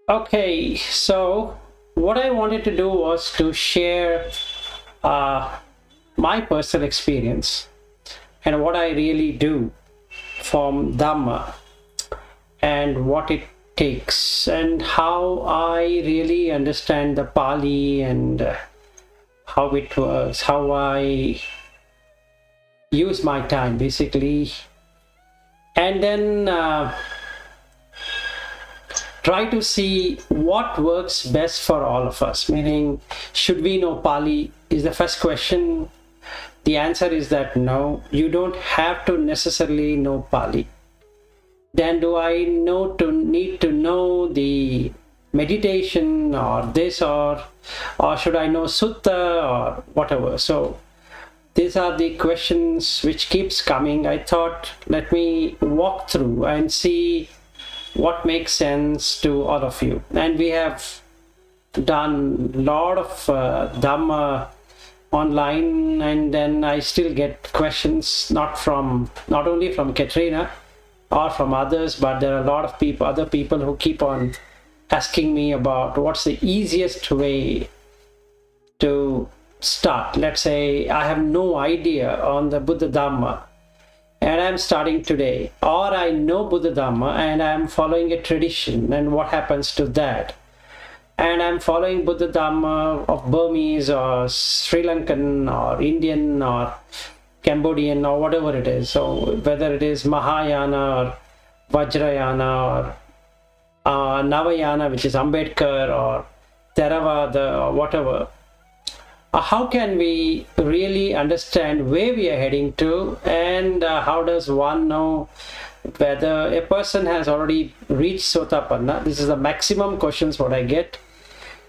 Okay, so what I wanted to do was to share uh, my personal experience and what I really do from Dhamma and what it takes and how I really understand the Pali and how it works, how I use my time basically, and then try to see what works best for all of us. Meaning, should we know Pali is the first question. The answer is that no, you don't have to necessarily know Pali. Then do I need to know the meditation or this, or should I know sutta or whatever? So these are the questions which keeps coming. I thought, let me walk through and see what makes sense to all of you. And we have done a lot of Dhamma online, and then I still get questions not only from Katrina or from others, but there are a lot of other people who keep on asking me about what's the easiest way to start. Let's say I have no idea on the Buddha Dhamma and I'm starting today, or I know Buddha Dhamma and I'm following a tradition, and what happens to that? And I'm following Buddha Dhamma of Burmese or Sri Lankan or Indian or Cambodian or whatever it is. So whether it is Mahayana or Vajrayana or Navayana, which is Ambedkar, or Theravada or whatever, how can we really understand where we are heading to, and how does one know whether a person has already reached Sotapanna? This is the maximum questions what I get.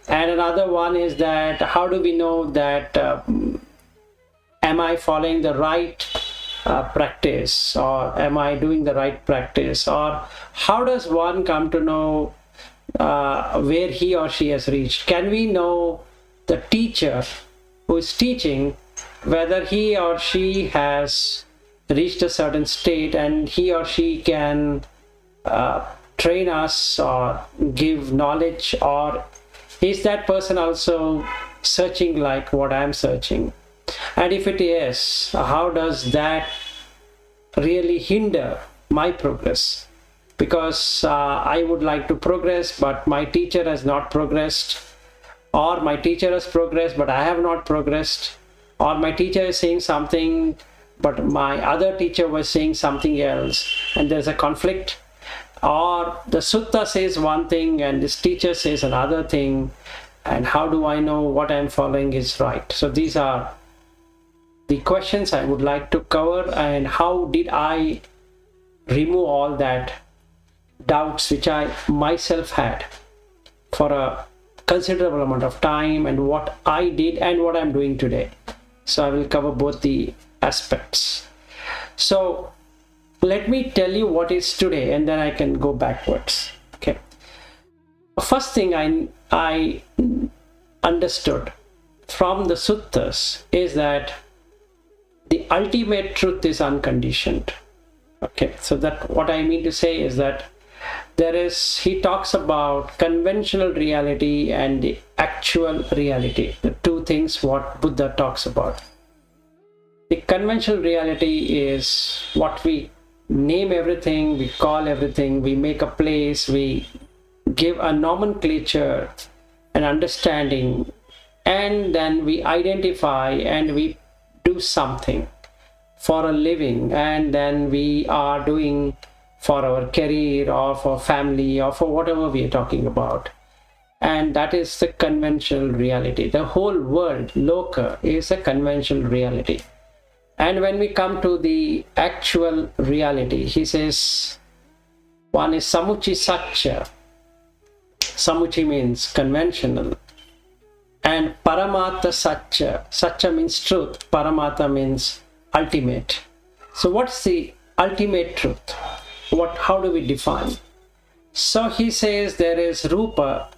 And another one is that how do we know that am I following the right practice, or am I doing the right practice, or how does one come to know where he or she has reached? Can we know the teacher who is teaching whether he or she has reached a certain state and he or she can train us or give knowledge, or is that person also searching like what I'm searching? And if it is, how does that really hinder my progress? Because I would like to progress, but my teacher has not progressed, or my teacher has progressed but I have not progressed, or my teacher is saying something but my other teacher was saying something else, and there's a conflict, or the sutta says one thing and this teacher says another thing, and how do I know what I'm following is right? So these are the questions I would like to cover, and how did I remove all that doubts which I myself had for a considerable amount of time, and what I did and what I'm doing today. So I will cover both the aspects. So let me tell you what is today, and then I can go backwards. Okay. First thing I understood from the suttas is that the ultimate truth is unconditioned. Okay, so that what I mean to say is that he talks about conventional reality and the actual reality, the two things what Buddha talks about. The conventional reality is what we name everything, we call everything, we make a place, we give a nomenclature, an understanding, and then we identify and we do something for a living, and then we are doing for our career or for family or for whatever we are talking about. And that is the conventional reality. The whole world, loka, is a conventional reality. And when we come to the actual reality, he says one is samuchi satcha. Samuchi means conventional, and paramata satcha. Satcha means truth, paramata means ultimate. So what's the ultimate truth? How do we define? So he says there is rupa,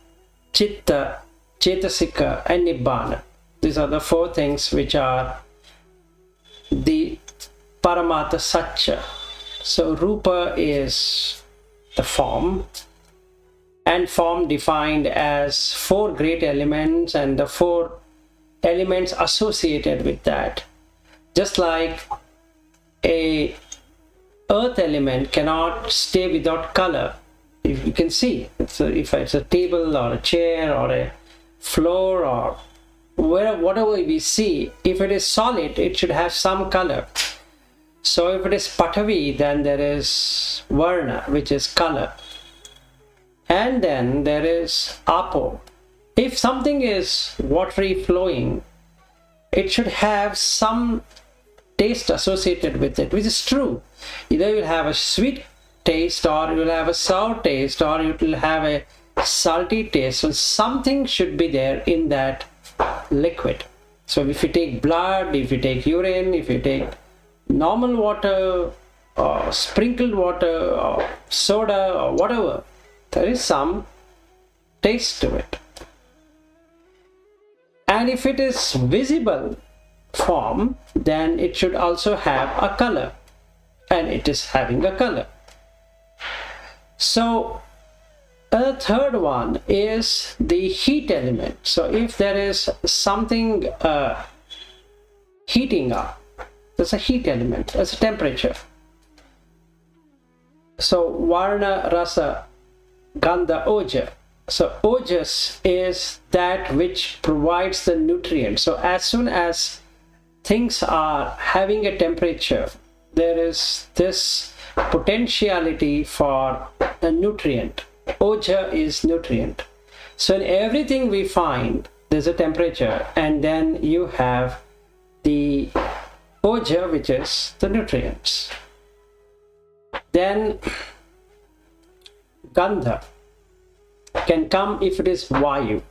chitta, cetasika, and Nibana. These are the four things which are the paramata satcha. So rupa is the form, and form defined as four great elements and the four elements associated with that. Just like a earth element cannot stay without color. If you can see, if it's a table or a chair or a floor or whatever we see, if it is solid, it should have some color. So if it is Patavi, then there is Varna, which is color. And then there is Apo. If something is watery flowing, it should have some taste associated with it, which is true. Either you'll have a sweet taste, or you'll have a sour taste, or you will have a salty taste. So something should be there in that liquid. So if you take blood, if you take urine, if you take normal water or sprinkled water or soda or whatever, there is some taste to it. And if it is visible form, then it should also have a color, and it is having a color. So a third one is the heat element. So if there is something heating up, there's a heat element, there's a temperature. So Varna, Rasa, Gandha, Oja. So Ojas is that which provides the nutrient. So as soon as things are having a temperature, there is this potentiality for a nutrient. Oja is nutrient. So in everything we find, there's a temperature, and then you have the Oja, which is the nutrients. Then Gandha can come if it is Vayu.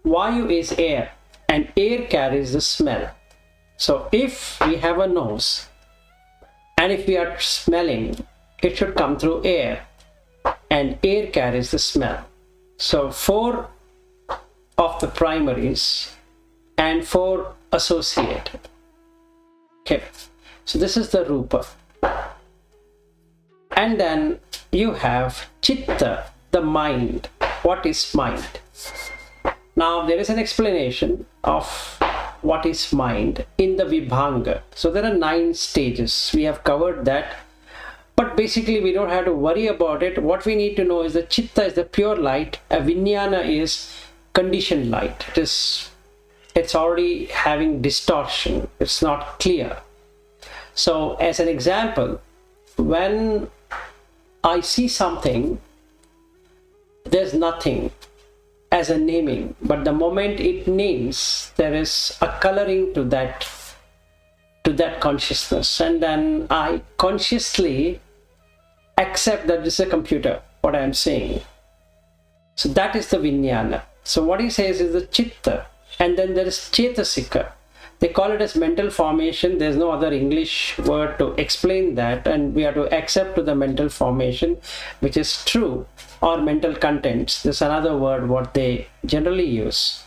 Vayu is air, and air carries the smell. So if we have a nose, and if we are smelling, it should come through air, and air carries the smell. So four of the primaries and four associated. Okay, so this is the Rupa. And then you have Chitta, the mind. What is mind? Now there is an explanation of what is mind in the Vibhanga. So there are 9 stages. We have covered that. But basically we don't have to worry about it. What we need to know is that Chitta is the pure light. A Vijnana is conditioned light. It's already having distortion. It's not clear. So as an example, when I see something, there's nothing as a naming, but the moment it names, there is a coloring to that consciousness, and then I consciously accept that this is a computer, what I am saying. So that is the Vijnana. So what he says is the Chitta, and then there is Chetasika. They call it as mental formation. There's no other English word to explain that, and we have to accept to the mental formation, which is true, or mental contents. There's another word what they generally use.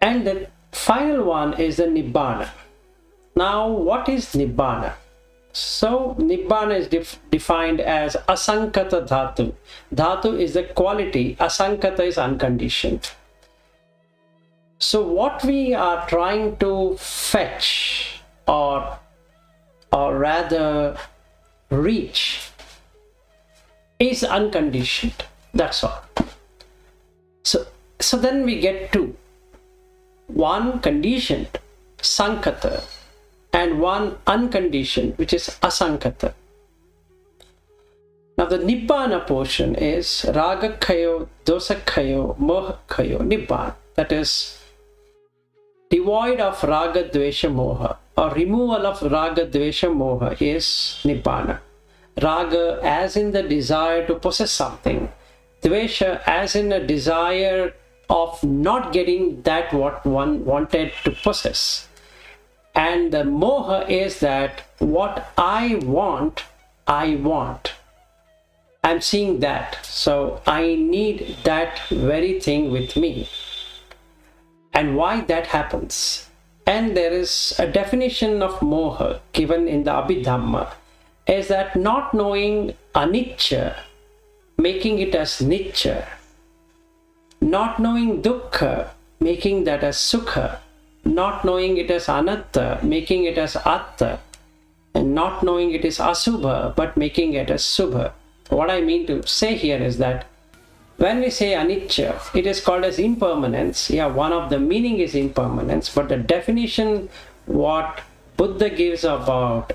And the final one is the Nibana. Now, what is Nibana? So, Nibana is defined as Asankata Dhatu. Dhatu is the quality, Asankata is unconditioned. So what we are trying to fetch or rather reach is unconditioned. That's all. So then we get 2. One conditioned, Sankata, and one unconditioned, which is Asankata. Now the Nibbana portion is Ragakhayo, Dosakhayo, Mohakhayo, Nibbana. That is devoid of Raga, Dvesha, Moha, or removal of Raga, Dvesha, Moha is Nibbana. Raga as in the desire to possess something. Dvesha as in a desire of not getting that what one wanted to possess. And the Moha is that what I want, I'm seeing that. So I need that very thing with me. And why that happens? And there is a definition of Moha given in the Abhidhamma, is that not knowing anicca, making it as Nitya, not knowing Dukkha, making that as Sukha, not knowing it as Anatta, making it as Atta, and not knowing it is Asubha, but making it as Subha. What I mean to say here is that when we say Anicca, it is called as impermanence. Yeah, one of the meaning is impermanence, but the definition what Buddha gives about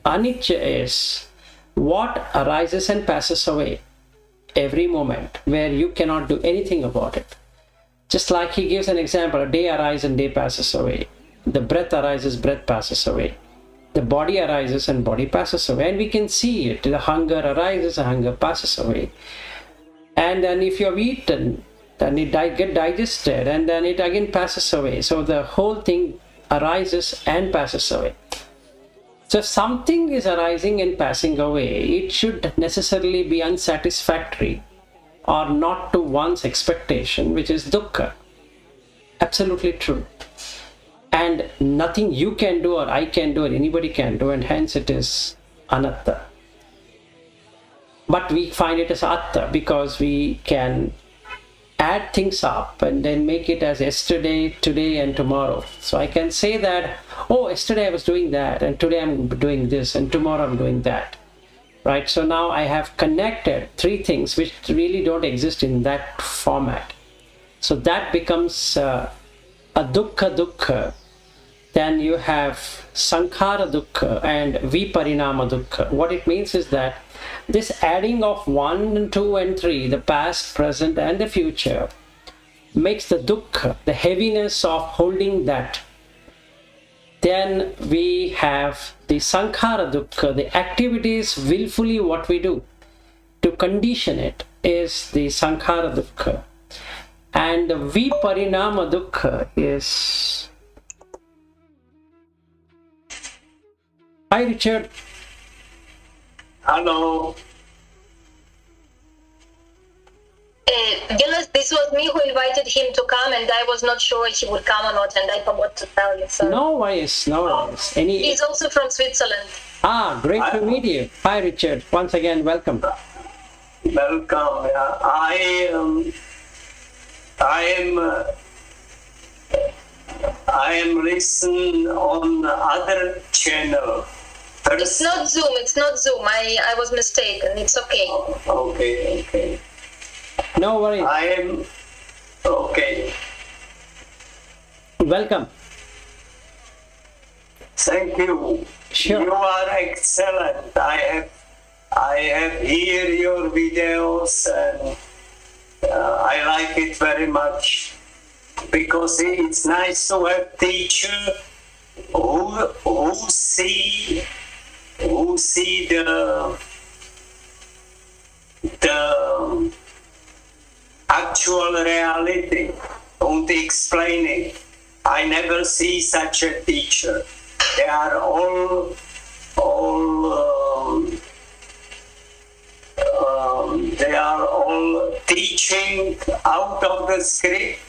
Anicca is what arises and passes away every moment, where you cannot do anything about it. Just like he gives an example, a day arises and day passes away. The breath arises, breath passes away. The body arises and body passes away. And we can see it. The hunger arises and hunger passes away. And then if you have eaten, then it get digested and then it again passes away. So the whole thing arises and passes away. So if something is arising and passing away, it should necessarily be unsatisfactory or not to one's expectation, which is dukkha. Absolutely true. And nothing you can do or I can do or anybody can do, and hence it is anatta. But we find it as atta because we can add things up and then make it as yesterday, today and tomorrow. So I can say that, oh, yesterday I was doing that and today I'm doing this and tomorrow I'm doing that. Right? So now I have connected three things which really don't exist in that format. So that becomes a dukkha. Then you have sankhara dukkha and viparinama dukkha. What it means is that this adding of 1, 2 and 3, the past, present and the future, makes the dukkha, the heaviness of holding that. Then we have the sankhara dukkha, the activities willfully what we do to condition it is the sankhara dukkha. And the viparinama dukkha is... Hi Richard. Hello. Gilles, this was me who invited him to come, and I was not sure he would come or not, and I forgot to tell you. So. No worries, no worries. He's also from Switzerland. Ah, great to meet you. Hi Richard, once again, welcome. Welcome. I am listening on other channel. It's not Zoom. I was mistaken. It's okay. Okay. No worries. I am okay. Welcome. Thank you. Sure. You are excellent. I have hear your videos and I like it very much because it's nice to have teacher who see the actual reality and explain it. I never see such a teacher. They are all teaching out of the script,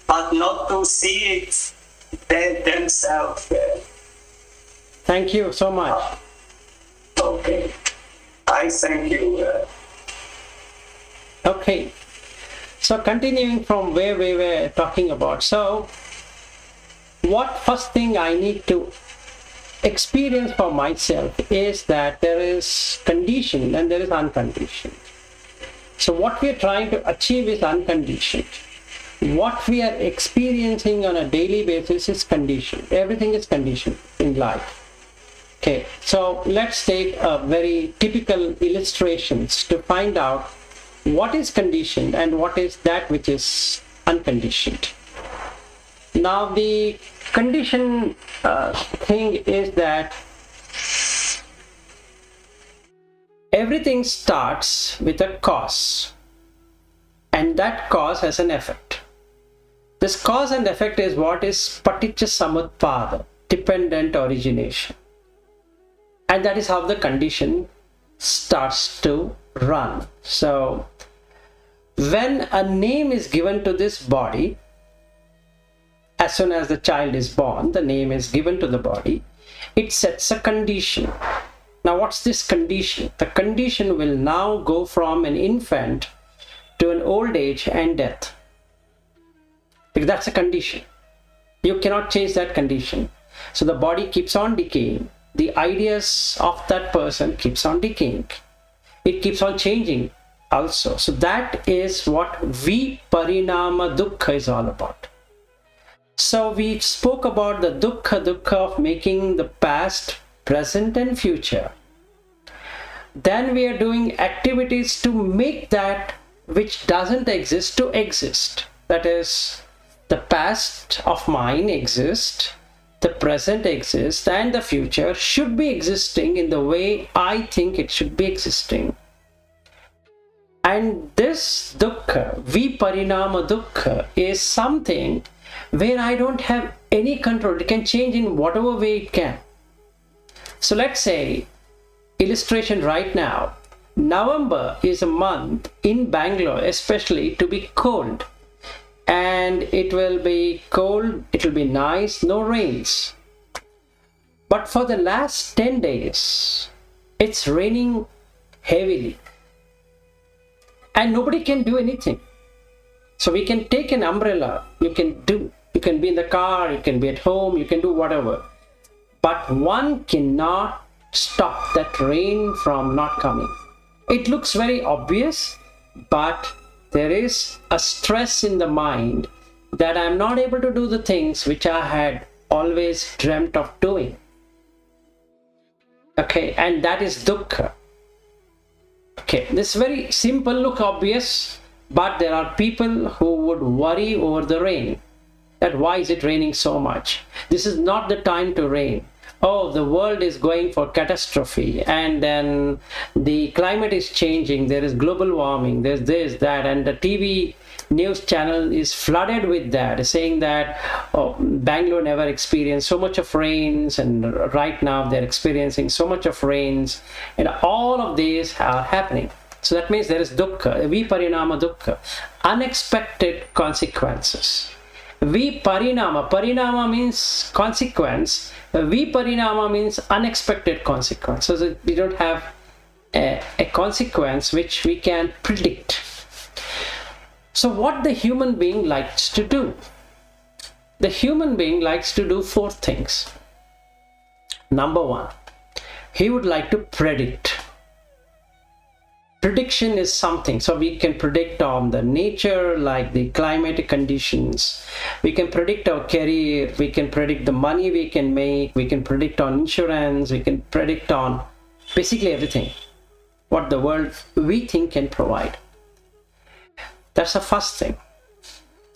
but not to see it themselves. Thank you so much. Okay. I thank you. Okay. So continuing from where we were talking about. So what first thing I need to experience for myself is that there is conditioned and there is unconditioned. So what we are trying to achieve is unconditioned. What we are experiencing on a daily basis is conditioned. Everything is conditioned in life. Okay, so let's take a very typical illustrations to find out what is conditioned and what is that which is unconditioned. Now the condition thing is that everything starts with a cause, and that cause has an effect. This cause and effect is what is paticca samutpada, dependent origination. And that is how the condition starts to run. So when a name is given to this body, as soon as the child is born, the name is given to the body, it sets a condition. Now what's this condition? The condition will now go from an infant to an old age and death. Because that's a condition. You cannot change that condition. So the body keeps on decaying. The ideas of that person keeps on decaying. It keeps on changing also. So that is what viparinama dukkha is all about. So we spoke about the dukkha of making the past, present and future. Then we are doing activities to make that which doesn't exist to exist. That is, the past of mine exists, the present exists, and the future should be existing in the way I think it should be existing. And this dukkha, viparinama dukkha, is something where I don't have any control. It can change in whatever way it can. So let's say, illustration right now, November is a month in Bangalore especially to be cold. And it will be cold, it will be nice, no rains. But for the last 10 days, it's raining heavily. And nobody can do anything. So we can take an umbrella, you can be in the car, you can be at home, you can do whatever. But one cannot stop that rain from not coming. It looks very obvious, but there is a stress in the mind that I'm not able to do the things which I had always dreamt of doing. Okay, and that is dukkha. Okay, this is very simple, look obvious, but there are people who would worry over the rain. That why is it raining so much? This is not the time to rain. Oh, the world is going for catastrophe, and then the climate is changing, there is global warming, there's this, that, and the TV news channel is flooded with that, saying that Bangalore never experienced so much of rains, and right now they're experiencing so much of rains, and all of these are happening. So that means there is dukkha, viparinama dukkha, unexpected consequences. Parinama means consequence. Viparinama means unexpected consequence. So we don't have a consequence which we can predict. So what the human being likes to do? The human being likes to do 4 things. Number 1, he would like to predict. Prediction is something, so we can predict on the nature, like the climatic conditions. We can predict our career, we can predict the money we can make, we can predict on insurance, we can predict on basically everything what the world we think can provide. That's the first thing.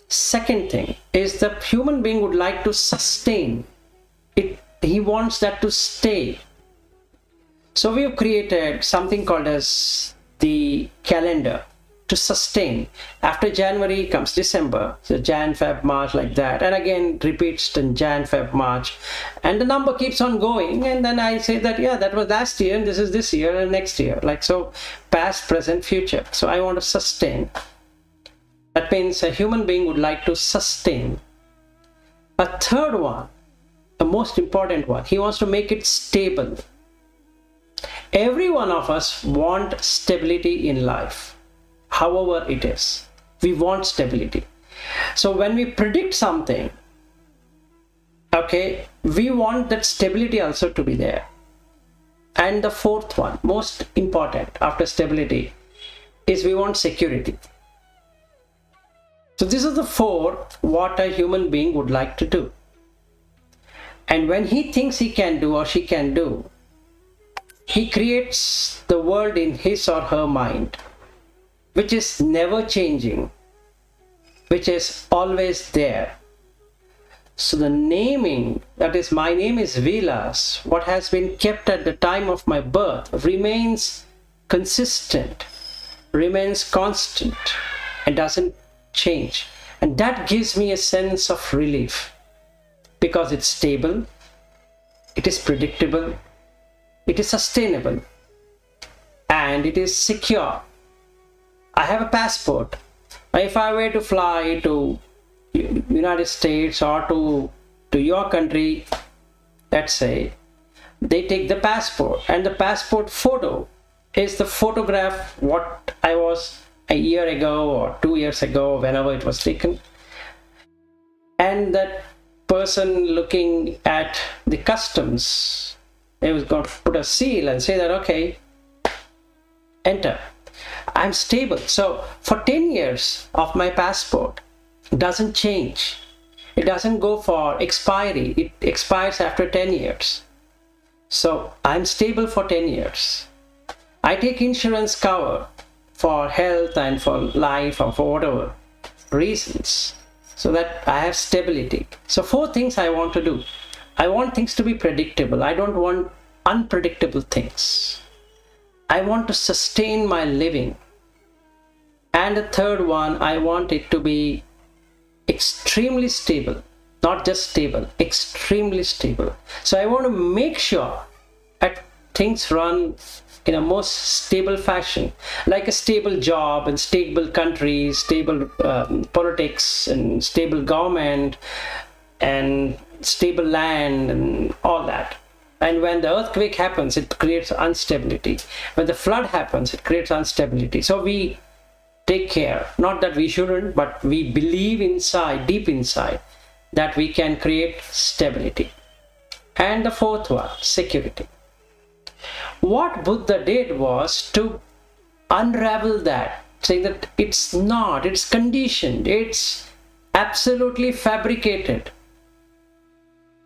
Second thing is the human being would like to sustain it. He wants that to stay. So we've created something called as the calendar to sustain. After January comes December, so Jan, Feb, March, like that, and again repeats in Jan, Feb, March, and the number keeps on going, and then I say that yeah, that was last year and this is this year and next year, like so, past, present, future. So I want to sustain. That means a human being would like to sustain. A third one, the most important one, he wants to make it stable. Every one of us want stability in life, however it is. We want stability. So when we predict something, okay, we want that stability also to be there. And the fourth one, most important after stability, is we want security. So these are the 4 what a human being would like to do. And when he thinks he can do or she can do, he creates the world in his or her mind, which is never changing, which is always there. So the naming, that is, my name is Vilas, what has been kept at the time of my birth, remains consistent, remains constant, and doesn't change. And that gives me a sense of relief, because it's stable, it is predictable, it is sustainable, and it is secure. I have a passport. If I were to fly to United States or to your country, let's say, they take the passport, and the passport photo is the photograph what I was a year ago or 2 years ago, whenever it was taken. And that person looking at the customs, they was going to put a seal and say that, okay, enter. I'm stable. So for 10 years of my passport doesn't change. It doesn't go for expiry. It expires after 10 years. So I'm stable for 10 years. I take insurance cover for health and for life or for whatever reasons, so that I have stability. So 4 things I want to do. I want things to be predictable. I don't want unpredictable things. I want to sustain my living. And the third one, I want it to be extremely stable. Not just stable, extremely stable. So I want to make sure that things run in a most stable fashion, like a stable job and stable country, stable politics and stable government and stable land and all that. And when the earthquake happens, it creates instability. When the flood happens, it creates instability. So we take care, not that we shouldn't, but we believe inside, deep inside, that we can create stability. And the fourth one, security. What Buddha did was to unravel that, saying that it's not, it's conditioned, it's absolutely fabricated.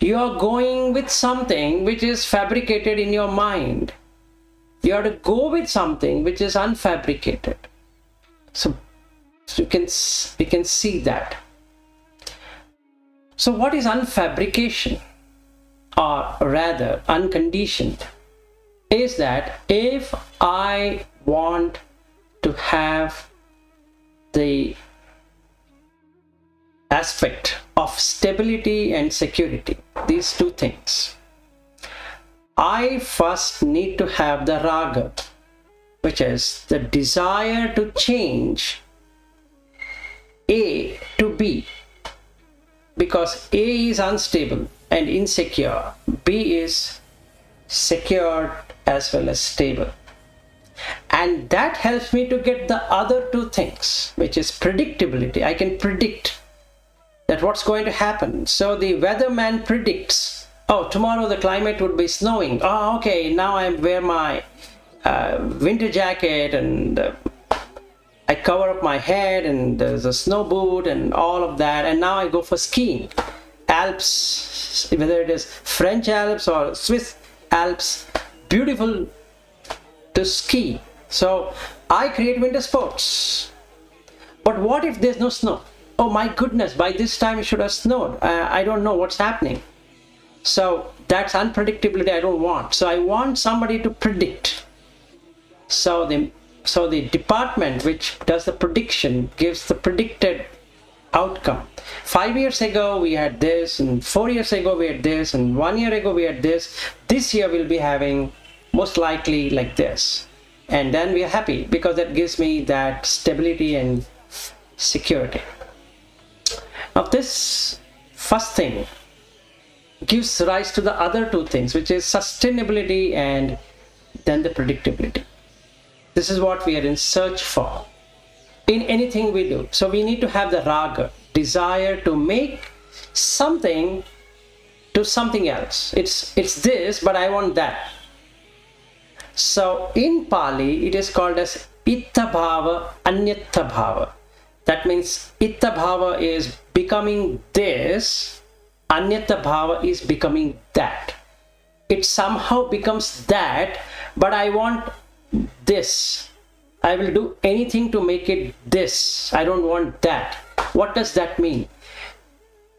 You are going with something which is fabricated in your mind. You have to go with something which is unfabricated. So we can see that. So what is unfabrication, or rather unconditioned, is that if I want to have the aspect of stability and security, these 2 things, I first need to have the raga, which is the desire to change A to B, because A is unstable and insecure, B is secured as well as stable. And that helps me to get the other 2 things, which is predictability. I can predict that what's going to happen. So the weatherman predicts, oh, tomorrow the climate would be snowing. Oh, okay, now I wear my winter jacket and I cover up my head and there's a snow boot and all of that, and now I go for skiing. Alps, whether it is French Alps or Swiss Alps, beautiful to ski. So I create winter sports. But what if there's no snow? Oh my goodness, by this time it should have snowed. I don't know what's happening. So that's unpredictability I don't want. So I want somebody to predict. So the department which does the prediction gives the predicted outcome. 5 years ago we had this, and 4 years ago we had this, and 1 year ago we had this. This year we'll be having most likely like this. And then we are happy because that gives me that stability and security. Now this first thing gives rise to the other 2 things, which is sustainability and then the predictability. This is what we are in search for in anything we do. So we need to have the raga, desire to make something to something else. It's this, but I want that. So in Pali, it is called as itta bhava, anyatha bhava. That means itta bhava is becoming this, anyatha bhava is becoming that. It somehow becomes that, but I want this. I will do anything to make it this. I don't want that. What does that mean?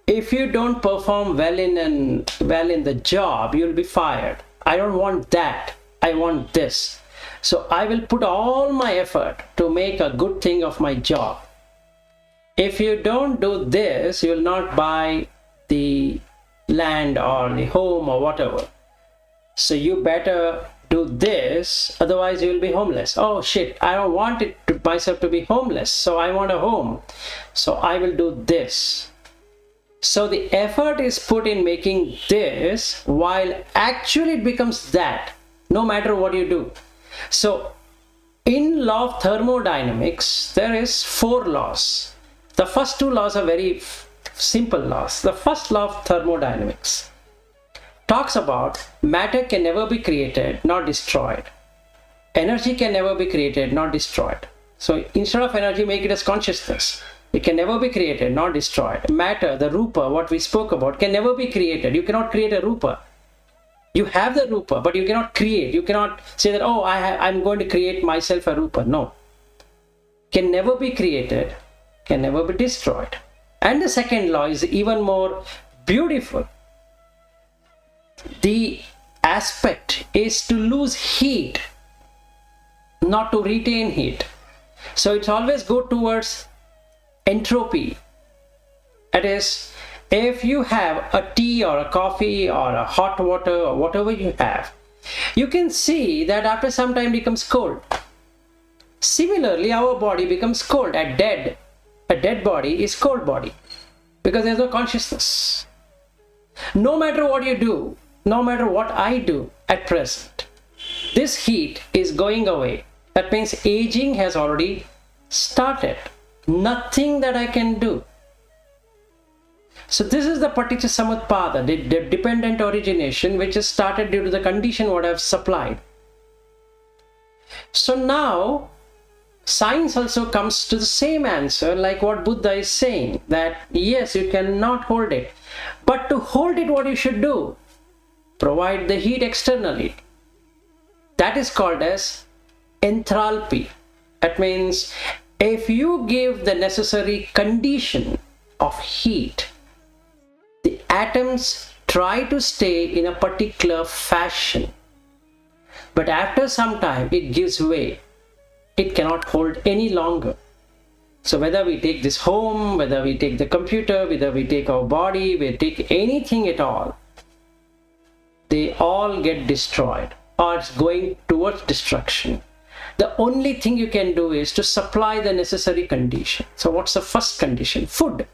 If you don't perform well in the job, you'll be fired. I don't want that. I want this. So I will put all my effort to make a good thing of my job. If you don't do this, you will not buy the land or the home or whatever. So you better do this, otherwise you will be homeless. Oh shit, I don't want myself to be homeless, so I want a home. So I will do this. So the effort is put in making this, while actually it becomes that, no matter what you do. So in law of thermodynamics, there is 4 laws. The first 2 laws are very simple laws. The first law of thermodynamics talks about matter can never be created nor destroyed. Energy can never be created nor destroyed. So instead of energy, make it as consciousness. It can never be created nor destroyed. Matter, the rupa, what we spoke about, can never be created. You cannot create a rupa. You have the rupa, but you cannot create. You cannot say that, oh, I'm going to create myself a rupa. No. Can never be created, can never be destroyed. And the second law is even more beautiful. The aspect is to lose heat, not to retain heat. So it's always go towards entropy. That is, if you have a tea or a coffee or a hot water or whatever you have, you can see that after some time it becomes cold. Similarly, our body becomes cold. A dead body is cold body because there's no consciousness. No matter what you do, no matter what I do at present, this heat is going away. That means aging has already started. Nothing that I can do. So this is the paticca samutpada, the dependent origination, which is started due to the condition what I have supplied. So now science also comes to the same answer like what Buddha is saying, that yes, you cannot hold it. But to hold it, what you should do? Provide the heat externally. That is called as enthalpy. That means if you give the necessary condition of heat, the atoms try to stay in a particular fashion. But after some time, it gives way. It cannot hold any longer. So whether we take this home, whether we take the computer, whether we take our body, we take anything at all, they all get destroyed or it's going towards destruction. The only thing you can do is to supply the necessary condition. So what's the first condition? Food.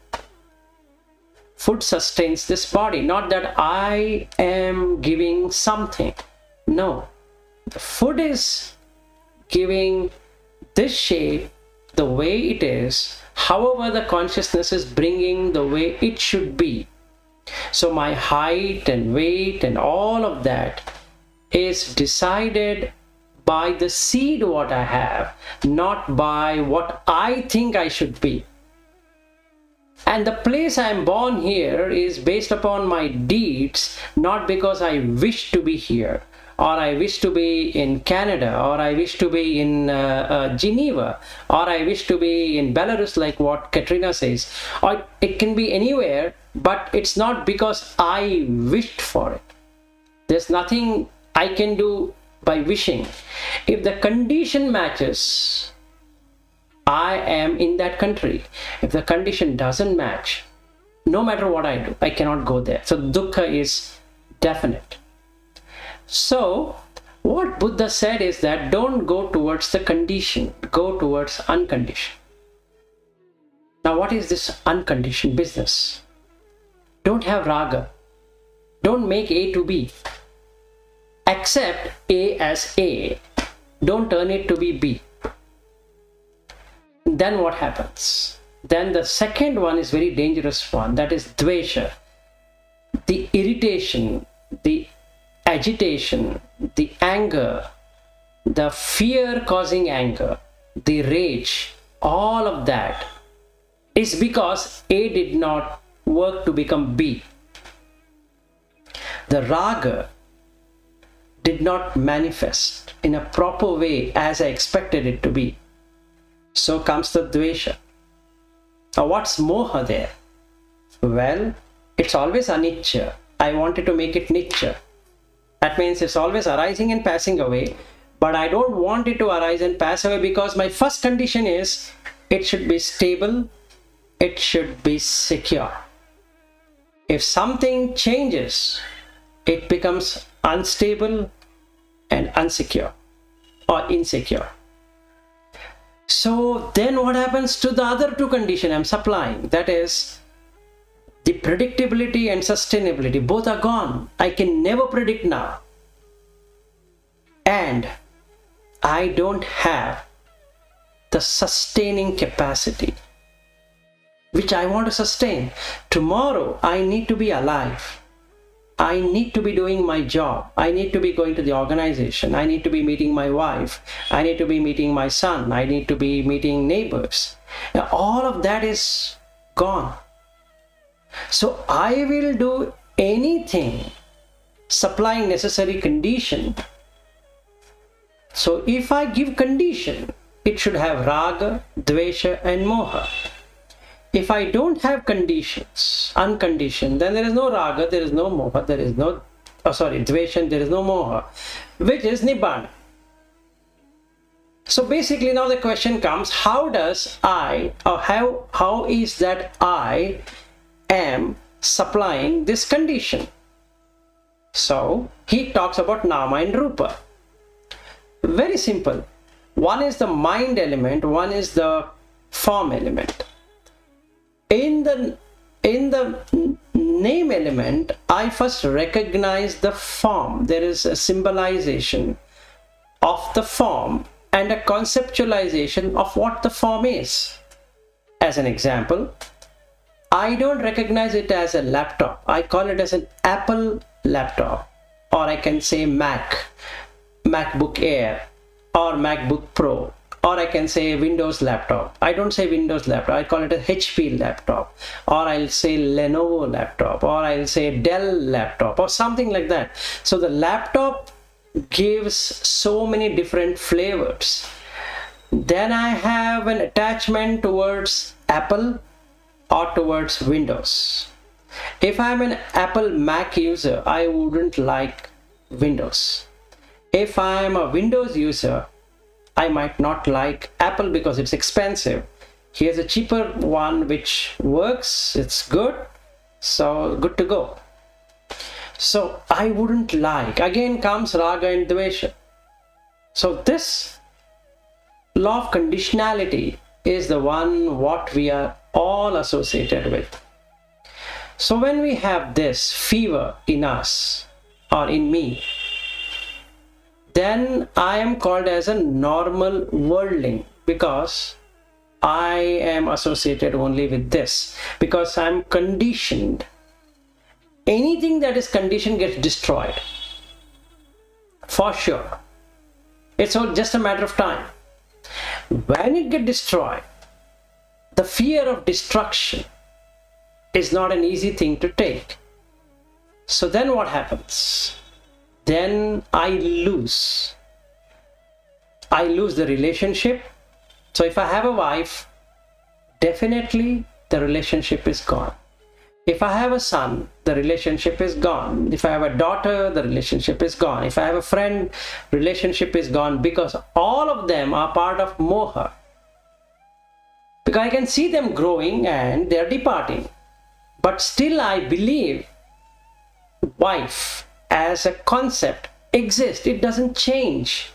Food sustains this body, not that I am giving something. No. The food is giving this shape the way it is, however the consciousness is bringing the way it should be. So my height and weight and all of that is decided by the seed what I have, not by what I think I should be. And the place I am born here is based upon my deeds, not because I wish to be here, or I wish to be in Canada, or I wish to be in Geneva, or I wish to be in Belarus, like what Katrina says, or it can be anywhere, but it's not because I wished for it. There's nothing I can do by wishing. If the condition matches, I am in that country. If the condition doesn't match, no matter what I do, I cannot go there. So dukkha is definite. So what Buddha said is that don't go towards the condition, go towards unconditioned. Now what is this unconditioned business? Don't have raga. Don't make A to B. Accept A as A. Don't turn it to be B. Then what happens? Then the second one is very dangerous one, that is dvesha. The irritation, the agitation, the anger, the fear causing anger, the rage, all of that is because A did not work to become B. The raga did not manifest in a proper way as I expected it to be. So comes the dvesha. Now what's moha there? Well, it's always anicca. I wanted to make it nicca. That means it's always arising and passing away, but I don't want it to arise and pass away because my first condition is it should be stable, it should be secure. If something changes, it becomes unstable and unsecure or insecure. So then what happens to the other two conditions I'm supplying? That is The predictability and sustainability, both are gone. I can never predict now. And I don't have the sustaining capacity, which I want to sustain. Tomorrow, I need to be alive. I need to be doing my job. I need to be going to the organization. I need to be meeting my wife. I need to be meeting my son. I need to be meeting neighbors. Now, all of that is gone. So I will do anything supplying necessary condition. So if I give condition, it should have raga, dvesha and moha. If I don't have conditions, unconditioned, then there is no raga, there is no moha, there is no, dvesha, there is no moha, which is Nibana. So basically now the question comes, how does I, or how is that I am supplying this condition? So he talks about nama and rupa. Very simple. One is the mind element, one is the form element. In the name element, I first recognize the form. There is a symbolization of the form and a conceptualization of what the form is. As an example, I don't recognize it as a laptop. I call it as an Apple laptop, or I can say MacBook Air, or MacBook Pro, or I can say Windows laptop. I don't say Windows laptop, I call it a HP laptop, or I'll say Lenovo laptop, or I'll say Dell laptop, or something like that. So the laptop gives so many different flavors. Then I have an attachment towards Apple or towards Windows. If I'm an Apple Mac user, I wouldn't like Windows. If I'm a Windows user, I might not like Apple because it's expensive. Here's a cheaper one which works, it's good, so good to go. So I wouldn't like, again comes raga and dvesha. So this law of conditionality is the one what we are all associated with. So when we have this fever in us or in me, then I am called as a normal worldling because I am associated only with this, because I am conditioned. Anything that is conditioned gets destroyed, for sure. It's all just a matter of time. When it gets destroyed, the fear of destruction is not an easy thing to take. So then what happens? Then I lose the relationship. So if I have a wife, definitely the relationship is gone. If I have a son, the relationship is gone. If I have a daughter, the relationship is gone. If I have a friend, relationship is gone, because all of them are part of moha. Because I can see them growing and they are departing. But still I believe wife as a concept exists. It doesn't change.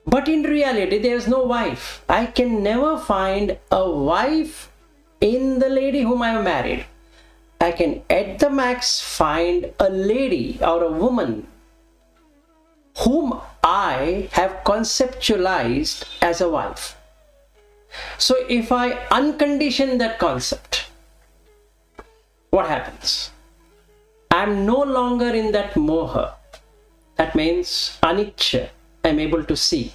But in reality, there is no wife. I can never find a wife in the lady whom I have married. I can at the max find a lady or a woman whom I have conceptualized as a wife. So if I uncondition that concept, what happens? I'm no longer in that moha. That means anicca. I'm able to see.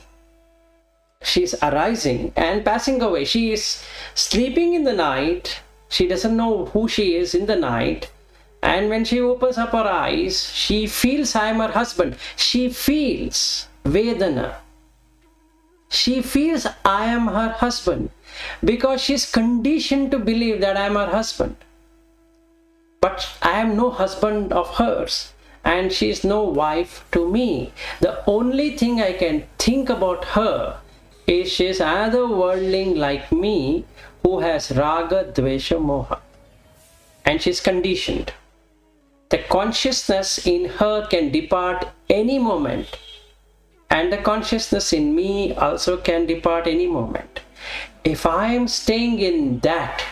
She's arising and passing away. She is sleeping in the night. She doesn't know who she is in the night. And when she opens up her eyes, she feels I am her husband. She feels Vedana. She feels I am her husband because she's conditioned to believe that I am her husband. But I am no husband of hers and she is no wife to me. The only thing I can think about her is she is another worldling like me who has raga, dvesha, moha. And she's conditioned. The consciousness in her can depart any moment. And the consciousness in me also can depart any moment. If I am staying in that,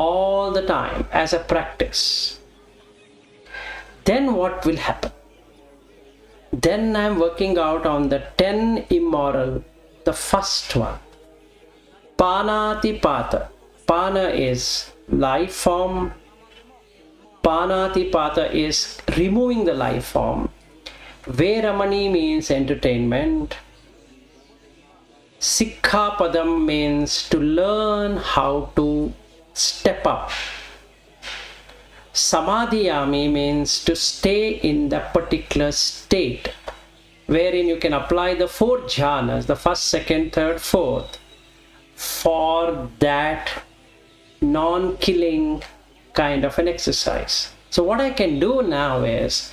all the time as a practice, then what will happen? Then I'm working out on the 10 immoral, the first one. Panatipata. Pana is life form. Panatipata is removing the life form. Veramani means entertainment. Sikkhapadam means to learn how to step up. Samadhiyami means to stay in the particular state wherein you can apply the 4 jhanas, the first, second, third, fourth, for that non-killing kind of an exercise. So what I can do now is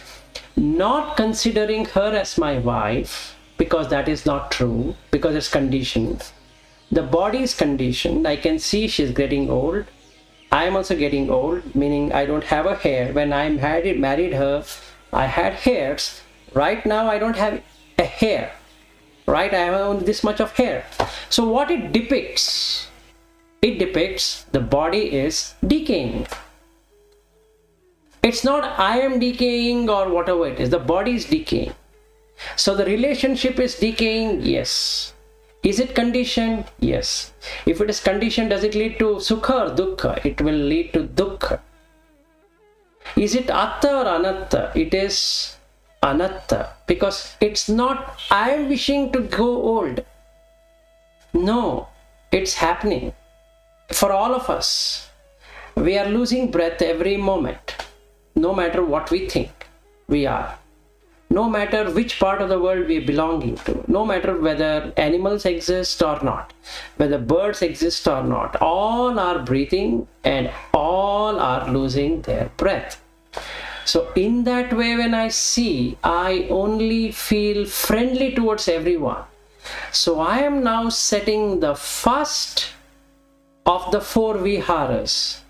not considering her as my wife, because that is not true, because it's conditioned. The body is conditioned. I can see she's getting old. I am also getting old, meaning I don't have a hair. When I married her, I had hairs. Right now I don't have a hair. Right? I have only this much of hair. So what it depicts? It depicts the body is decaying. It's not I am decaying or whatever it is. The body is decaying. So the relationship is decaying? Yes. Is it conditioned? Yes. If it is conditioned, does it lead to sukha or dukkha? It will lead to dukkha. Is it atta or anatta? It is anatta, because it's not I am wishing to go old. No, it's happening for all of us. We are losing breath every moment, no matter what we think we are. No matter which part of the world we are belonging to, no matter whether animals exist or not, whether birds exist or not, all are breathing and all are losing their breath. So in that way, when I see, I only feel friendly towards everyone. So I am now setting the first of the 4 viharas.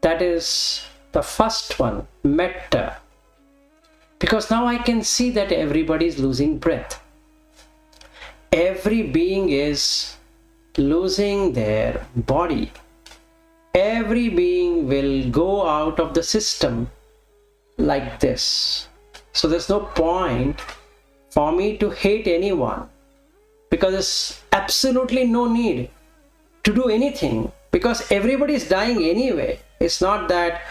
That is the first one, metta. Because now I can see that everybody is losing breath. Every being is losing their body. Every being will go out of the system like this. So there's no point for me to hate anyone, because there's absolutely no need to do anything, because everybody is dying anyway. It's not that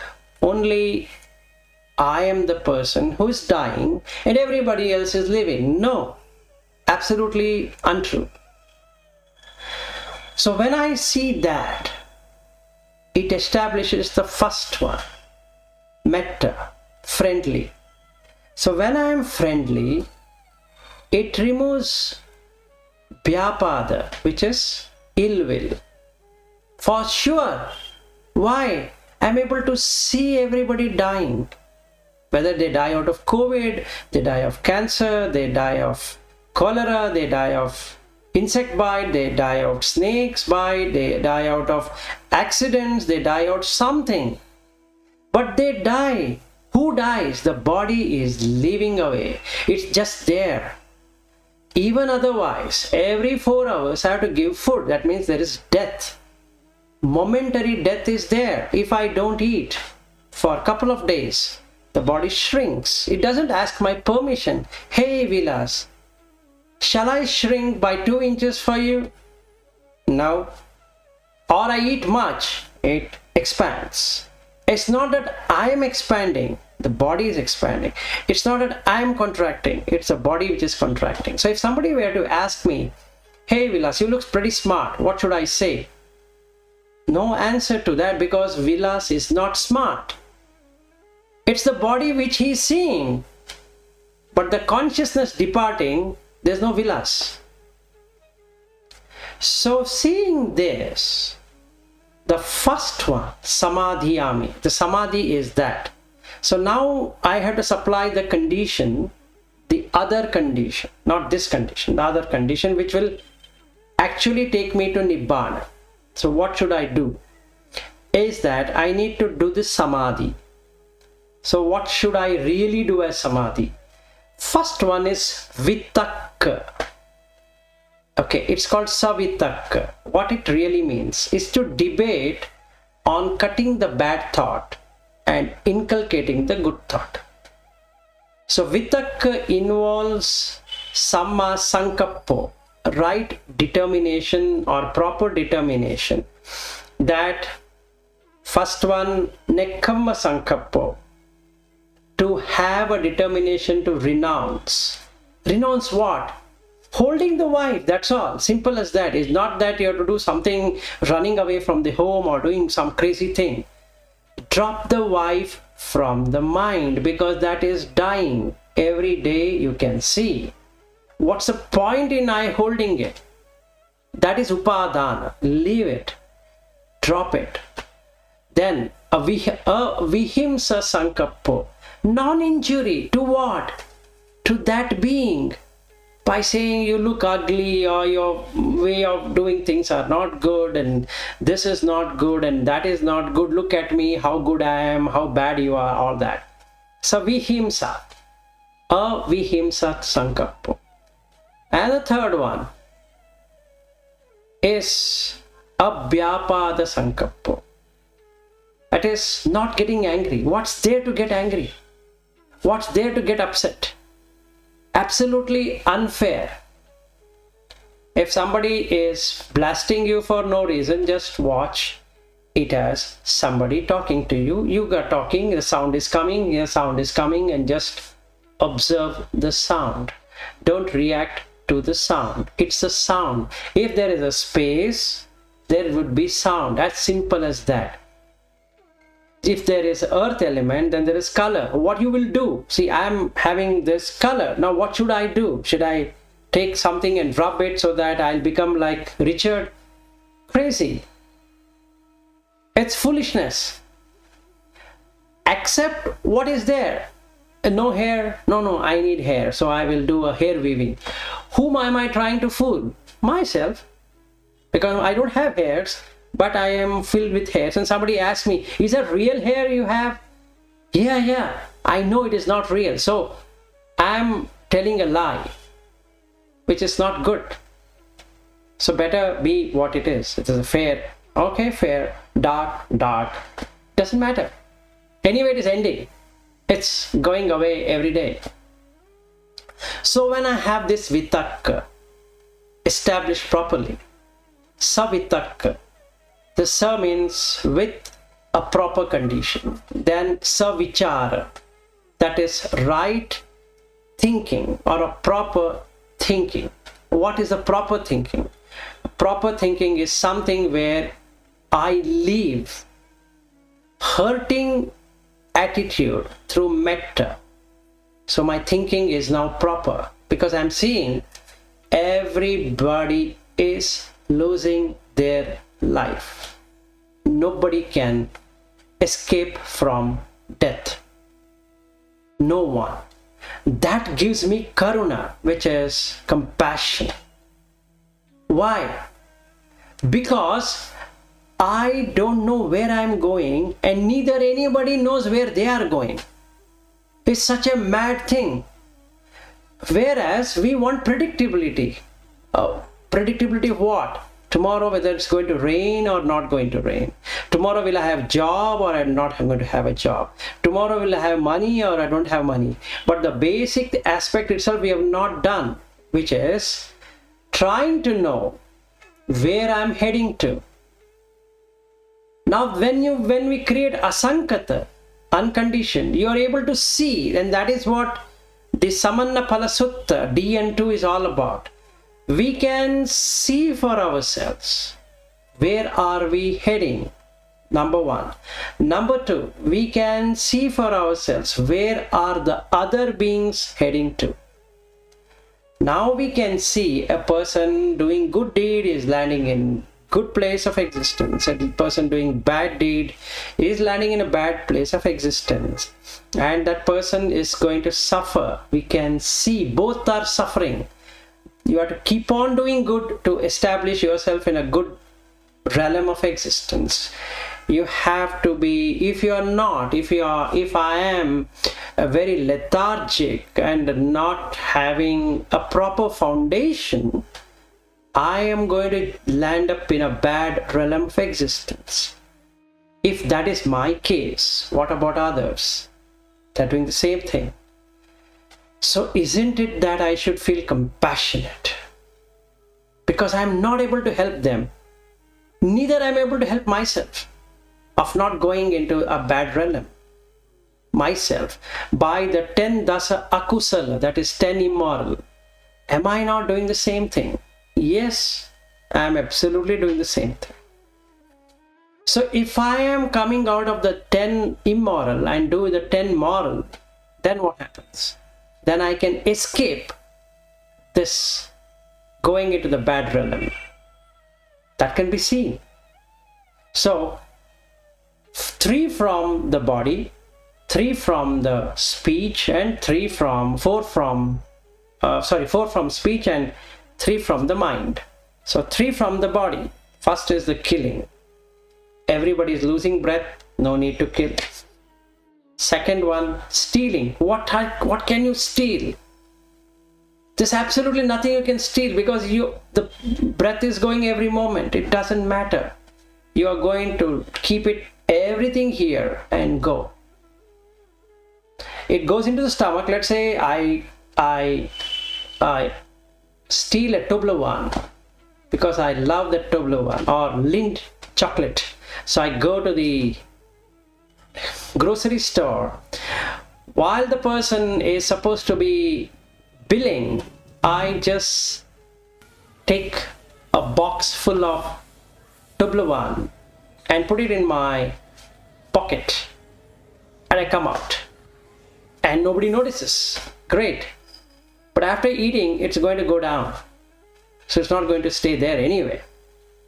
only I am the person who is dying and everybody else is living. No, absolutely untrue. So when I see that, it establishes the first one, metta, friendly. So when I am friendly, it removes vyapada, which is ill will. For sure. Why? I'm able to see everybody dying. Whether they die out of COVID, they die of cancer, they die of cholera, they die of insect bite, they die out snakes bite, they die out of accidents, they die out something. But they die. Who dies? The body is leaving away. It's just there. Even otherwise, every 4 hours I have to give food. That means there is death. Momentary death is there. If I don't eat for a couple of days, the body shrinks. It doesn't ask my permission. Hey Vilas, shall I shrink by 2 inches for you? No. Or I eat much, it expands. It's not that I am expanding, the body is expanding. It's not that I am contracting, it's the body which is contracting. So if somebody were to ask me, hey Vilas, you look pretty smart, what should I say? No answer to that, because Vilas is not smart. It's the body which he is seeing. But the consciousness departing, there's no Vilas. So seeing this, the first one, samadhiyami, the samadhi is that. So now I have to supply the condition, the other condition, not this condition, the other condition, which will actually take me to Nibana. So what should I do? Is that I need to do this samadhi. So what should I really do as samadhi? First one is vitakka. Okay, it's called savitakka. What it really means is to debate on cutting the bad thought and inculcating the good thought. So vitakka involves samma sankappo, right determination or proper determination. That first one, nekkamma sankappo, to have a determination to renounce. Renounce what? Holding the wife, that's all. Simple as that. It's not that you have to do something, running away from the home or doing some crazy thing. Drop the wife from the mind, because that is dying. Every day you can see. What's the point in I holding it? That is upadana. Leave it. Drop it. Then a vihimsa sankappo. Non-injury to what? To that being. By saying you look ugly, or your way of doing things are not good, and this is not good, and that is not good. Look at me, how good I am, how bad you are, all that. So vihimsa. A vihimsa sankappo. And the third one is abhyapada sankappo. That is not getting angry. What's there to get angry? What's there to get upset? Absolutely unfair. If somebody is blasting you for no reason, just watch it as somebody talking to you. You got talking, the sound is coming, and just observe the sound. Don't react to the sound. It's a sound. If there is a space, there would be sound. As simple as that. If there is earth element, then there is color. What you will do? See, I am having this color. Now what should I do? Should I take something and rub it so that I'll become like Richard? Crazy. It's foolishness. Accept what is there. No hair? No, I need hair. So I will do a hair weaving. Whom am I trying to fool? Myself. Because I don't have hairs, but I am filled with hairs. And somebody asks me, is that real hair you have? Yeah. I know it is not real. So I'm telling a lie, which is not good. So better be what it is. It is a fair. Okay, fair. Dark. Doesn't matter. Anyway, it is ending. It's going away every day. So when I have this vitakka established properly, savitakka, the sa means with a proper condition. Then savichara, that is right thinking or a proper thinking. What is a proper thinking? Proper thinking is something where I leave hurting attitude through metta. So my thinking is now proper, because I'm seeing everybody is losing their life. Nobody can escape from death. No one. That gives me karuna, which is compassion. Why? Because I don't know where I'm going, and neither anybody knows where they are going. It's such a mad thing. Whereas we want predictability. Predictability of what? Tomorrow whether it's going to rain or not going to rain. Tomorrow will I have job or I'm not going to have a job. Tomorrow will I have money or I don't have money. But the basic aspect itself we have not done, which is trying to know where I'm heading to. Now when we create asankata, unconditioned, you are able to see, and that is what the Samanna Phala Sutta DN2 is all about. We can see for ourselves where are we heading, number one. Number two, we can see for ourselves where are the other beings heading to. Now we can see a person doing good deed is landing in good place of existence. A person doing bad deed is landing in a bad place of existence. And that person is going to suffer. We can see both are suffering. You have to keep on doing good to establish yourself in a good realm of existence. You have to be, if I am very lethargic and not having a proper foundation, I am going to land up in a bad realm of existence. If that is my case, what about others? They're doing the same thing. So isn't it that I should feel compassionate? Because I'm not able to help them. Neither I'm able to help myself of not going into a bad realm. Myself, by the 10 dasa akusala, that is 10 immoral, am I not doing the same thing? Yes, I am absolutely doing the same thing. So if I am coming out of the 10 immoral and do the 10 moral, then what happens? Then I can escape this going into the bad realm. That can be seen. So 3 from the body, 3 from the speech, and 4 from speech and 3 from the mind. So 3 from the body. First is the killing. Everybody is losing breath, no need to kill. Second one, stealing. What can you steal? There's absolutely nothing you can steal, because the breath is going every moment. It doesn't matter. You are going to keep everything here and go. It goes into the stomach. Let's say I steal a Toblerone because I love that Toblerone, or Lind chocolate. So I go to the grocery store. While the person is supposed to be billing, I just take a box full of Toblerone and put it in my pocket, and I come out. And nobody notices. Great. But after eating, it's going to go down. So it's not going to stay there anyway.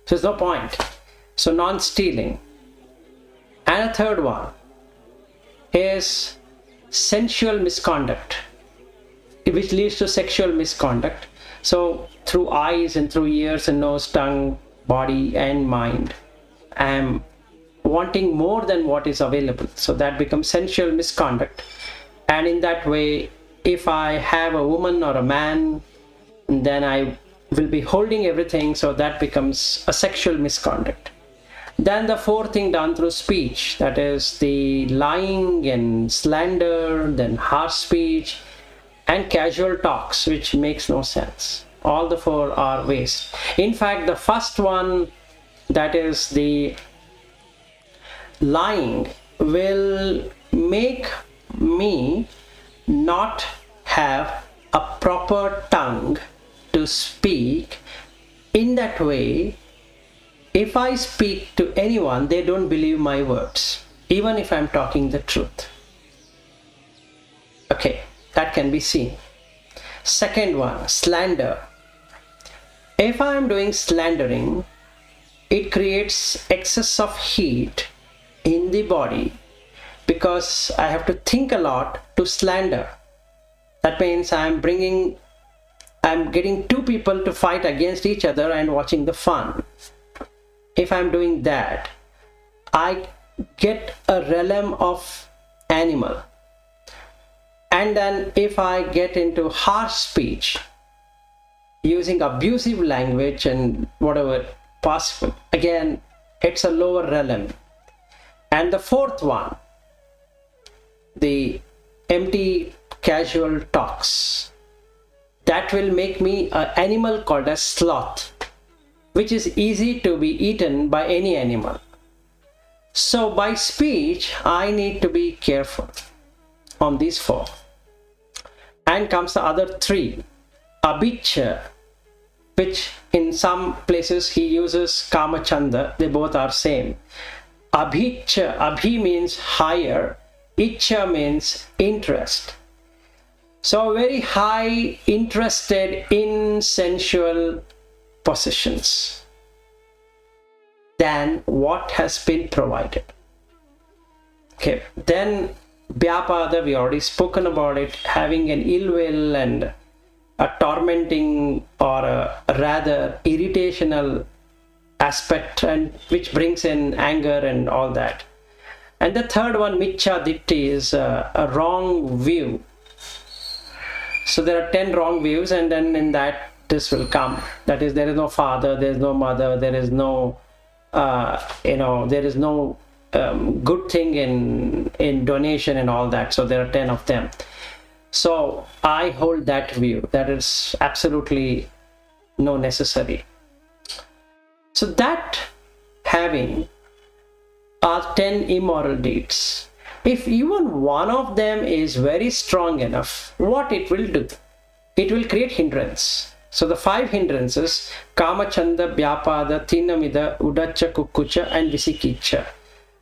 So there's no point. So non-stealing. And a third one is sensual misconduct, which leads to sexual misconduct. So through eyes and through ears and nose, tongue, body and mind, I'm wanting more than what is available. So that becomes sensual misconduct. And in that way, if I have a woman or a man, then I will be holding everything. So that becomes a sexual misconduct. Then the fourth thing done through speech, that is the lying and slander, then harsh speech and casual talks, which makes no sense. All the 4 are waste. In fact, the first one, that is the lying, will make me not have a proper tongue to speak. In that way, if I speak to anyone, they don't believe my words, even if I'm talking the truth. Okay, that can be seen. Second one, slander. If I'm doing slandering, it creates excess of heat in the body, because I have to think a lot to slander. That means I'm getting 2 people to fight against each other and watching the fun. If I'm doing that, I get a realm of animal. And then if I get into harsh speech, using abusive language and whatever possible, again, it's a lower realm. And the fourth one, the empty casual talks, that will make me an animal called a sloth, which is easy to be eaten by any animal. So by speech, I need to be careful on these 4. And comes the other 3. Abhiccha, which in some places he uses kamachanda, they both are same. Abhiccha, abhi means higher, ichcha means interest. So very high interested in sensual possessions than what has been provided. Okay, then Vyapada, we already spoken about it, having an ill will and a tormenting or a rather irritational aspect, and which brings in anger and all that. And the third one, Miccha Ditti, is a wrong view. So there are 10 wrong views, and then in that this will come. That is, there is no father, there is no mother, there is no, there is no good thing in donation and all that. So there are 10 of them. So I hold that view. That is absolutely no necessary. So that having are 10 immoral deeds. If even one of them is very strong enough, what it will do? It will create hindrance. So the 5 hindrances, Kama, Chanda, Vyapada, Tinamida, Udacha, Kukucha and Visikicha.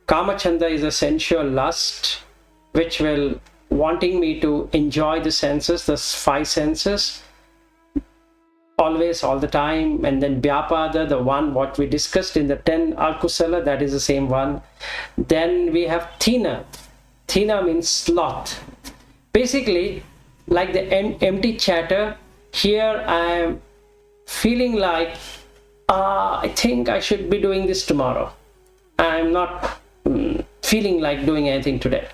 Kama Chanda is a sensual lust, which will wanting me to enjoy the senses, the 5 senses, always, all the time. And then Vyapada, the one what we discussed in the 10 Alkusala, that is the same one. Then we have Tina. Tina means sloth. Basically, like the empty chatter, here I am feeling like, I think I should be doing this tomorrow. I'm not feeling like doing anything today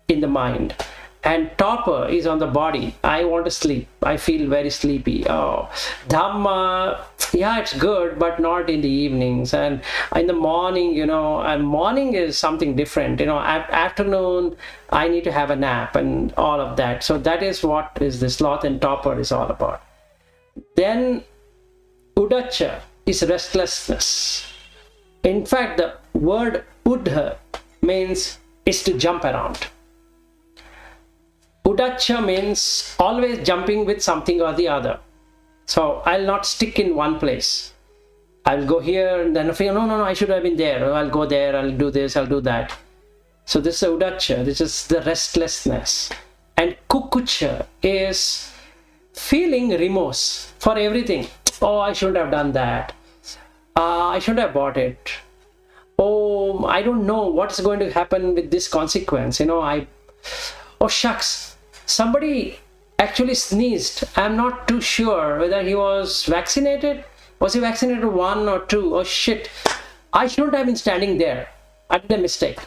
in the mind. And topper is on the body. I want to sleep. I feel very sleepy. Oh, Dhamma, yeah, it's good, but not in the evenings. And in the morning, and morning is something different. Afternoon, I need to have a nap and all of that. So that is what is the sloth and topper is all about. Then Udacha is restlessness. In fact, the word Udha means is to jump around. Udacha means always jumping with something or the other. So I'll not stick in one place. I'll go here and then feel, no, I should have been there. I'll go there, I'll do this, I'll do that. So this is Udacha, this is the restlessness. And Kukucha is feeling remorse for everything. Oh, I shouldn't have done that. I shouldn't have bought it. Oh, I don't know what's going to happen with this consequence. Oh shucks, somebody actually sneezed. I'm not too sure whether he was vaccinated. Was he vaccinated 1 or 2? Oh shit, I shouldn't have been standing there. I did a mistake.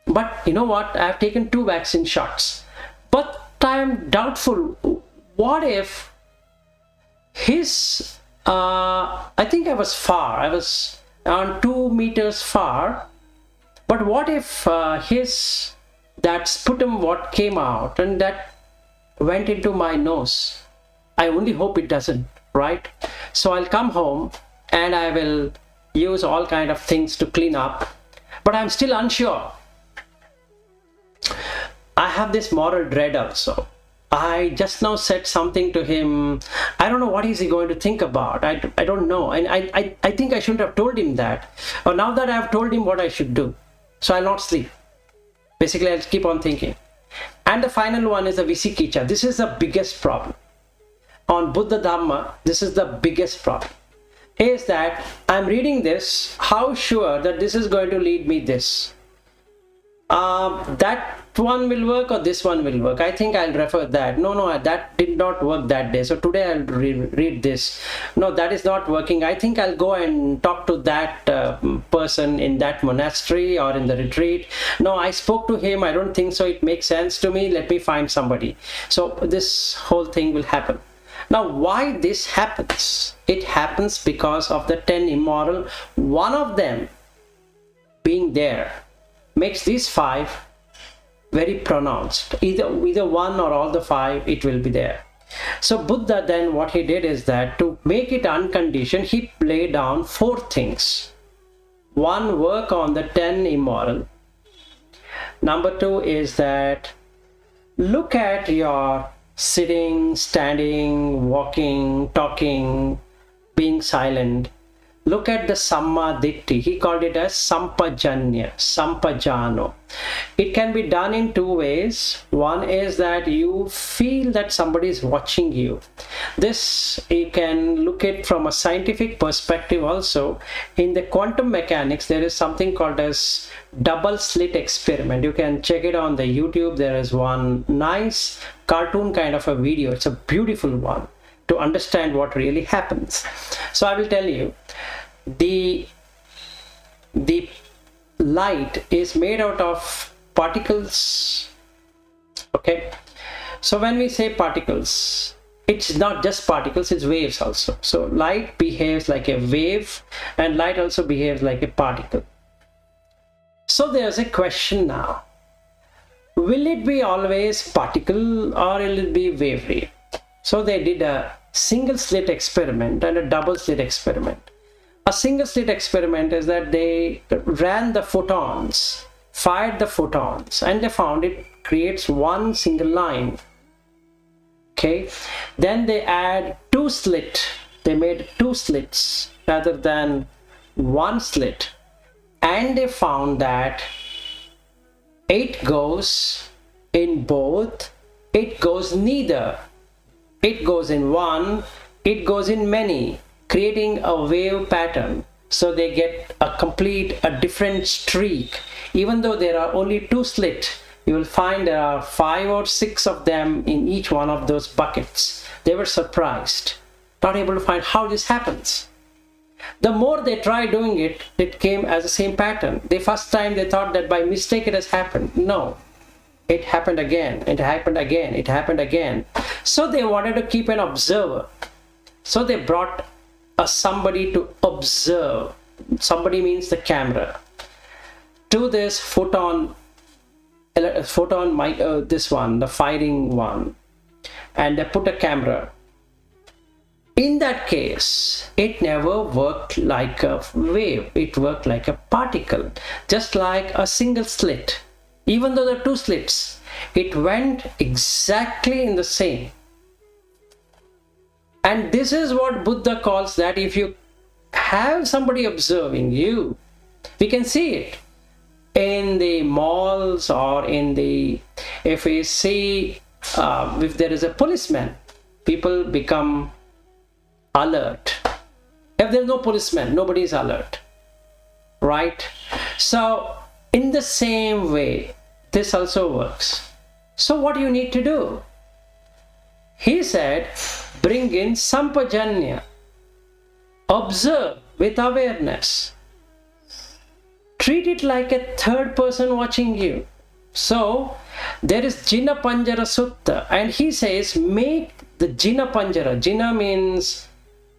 But you know what? I have taken 2 vaccine shots. But I am doubtful. What if his, I think I was far. I was around 2 meters far. But what if that sputum what came out and that went into my nose? I only hope it doesn't, right? So I'll come home and I will use all kind of things to clean up, but I'm still unsure. I have this moral dread also. I just now said something to him. I don't know what is he going to think about. I don't know. And I think I shouldn't have told him that. Or now that I have told him what I should do, so I'll not sleep. Basically, I'll keep on thinking. And the final one is the Visikicha. This is the biggest problem. On Buddha Dhamma, this is the biggest problem. Is that I'm reading this, how sure that this is going to lead me this? That one will work or this one will work. I think I'll refer that. No, that did not work that day. So today I'll read this. No, that is not working. I think I'll go and talk to that person in that monastery or in the retreat. No, I spoke to him. I don't think so. It makes sense to me. Let me find somebody. So this whole thing will happen. Now, why this happens? It happens because of the 10 immoral. One of them being there makes these 5 very pronounced. Either one or all the 5, it will be there. So Buddha then what he did is that to make it unconditioned, he laid down 4 things. 1, work on the 10 immoral. Number 2 is that look at your sitting, standing, walking, talking, being silent. Look at the Samma Ditti. He called it as Sampajanya, Sampajano. It can be done in 2 ways. One is that you feel that somebody is watching you. This, you can look at from a scientific perspective also. In the quantum mechanics, there is something called as double slit experiment. You can check it on the YouTube. There is one nice cartoon kind of a video. It's a beautiful one to understand what really happens. So I will tell you, the light is made out of particles. Okay, so when we say particles, it's not just particles, it's waves also. So light behaves like a wave and light also behaves like a particle. So there's a question now. Will it be always particle or will it be wave? So they did a single slit experiment and a double slit experiment. A single slit experiment is that they ran the photons, fired the photons, and they found it creates one single line. Okay, then they add two slit. They made two slits rather than one slit, and they found that it goes in both, it goes neither. It goes in one, it goes in many, creating a wave pattern. So they get a different streak. Even though there are only two slits, you will find there are 5 or 6 of them in each one of those buckets. They were surprised, not able to find how this happens. The more they tried doing it, it came as the same pattern. The first time they thought that by mistake it has happened. No, it happened again, it happened again, it happened again. So they wanted to keep an observer. So they brought somebody to observe. Somebody means the camera. To this this one, the firing one, and they put a camera. In that case, it never worked like a wave. It worked like a particle, just like a single slit. Even though there are two slits, it went exactly in the same. And this is what Buddha calls that if you have somebody observing you, we can see it in the malls or if we see, if there is a policeman, people become alert. If there is no policeman, nobody is alert, right? So in the same way, this also works. So what do you need to do? He said, bring in sampajanya. Observe with awareness. Treat it like a third person watching you. So there is Jina Panjara Sutta, and he says make the Jina Panjara. Jina means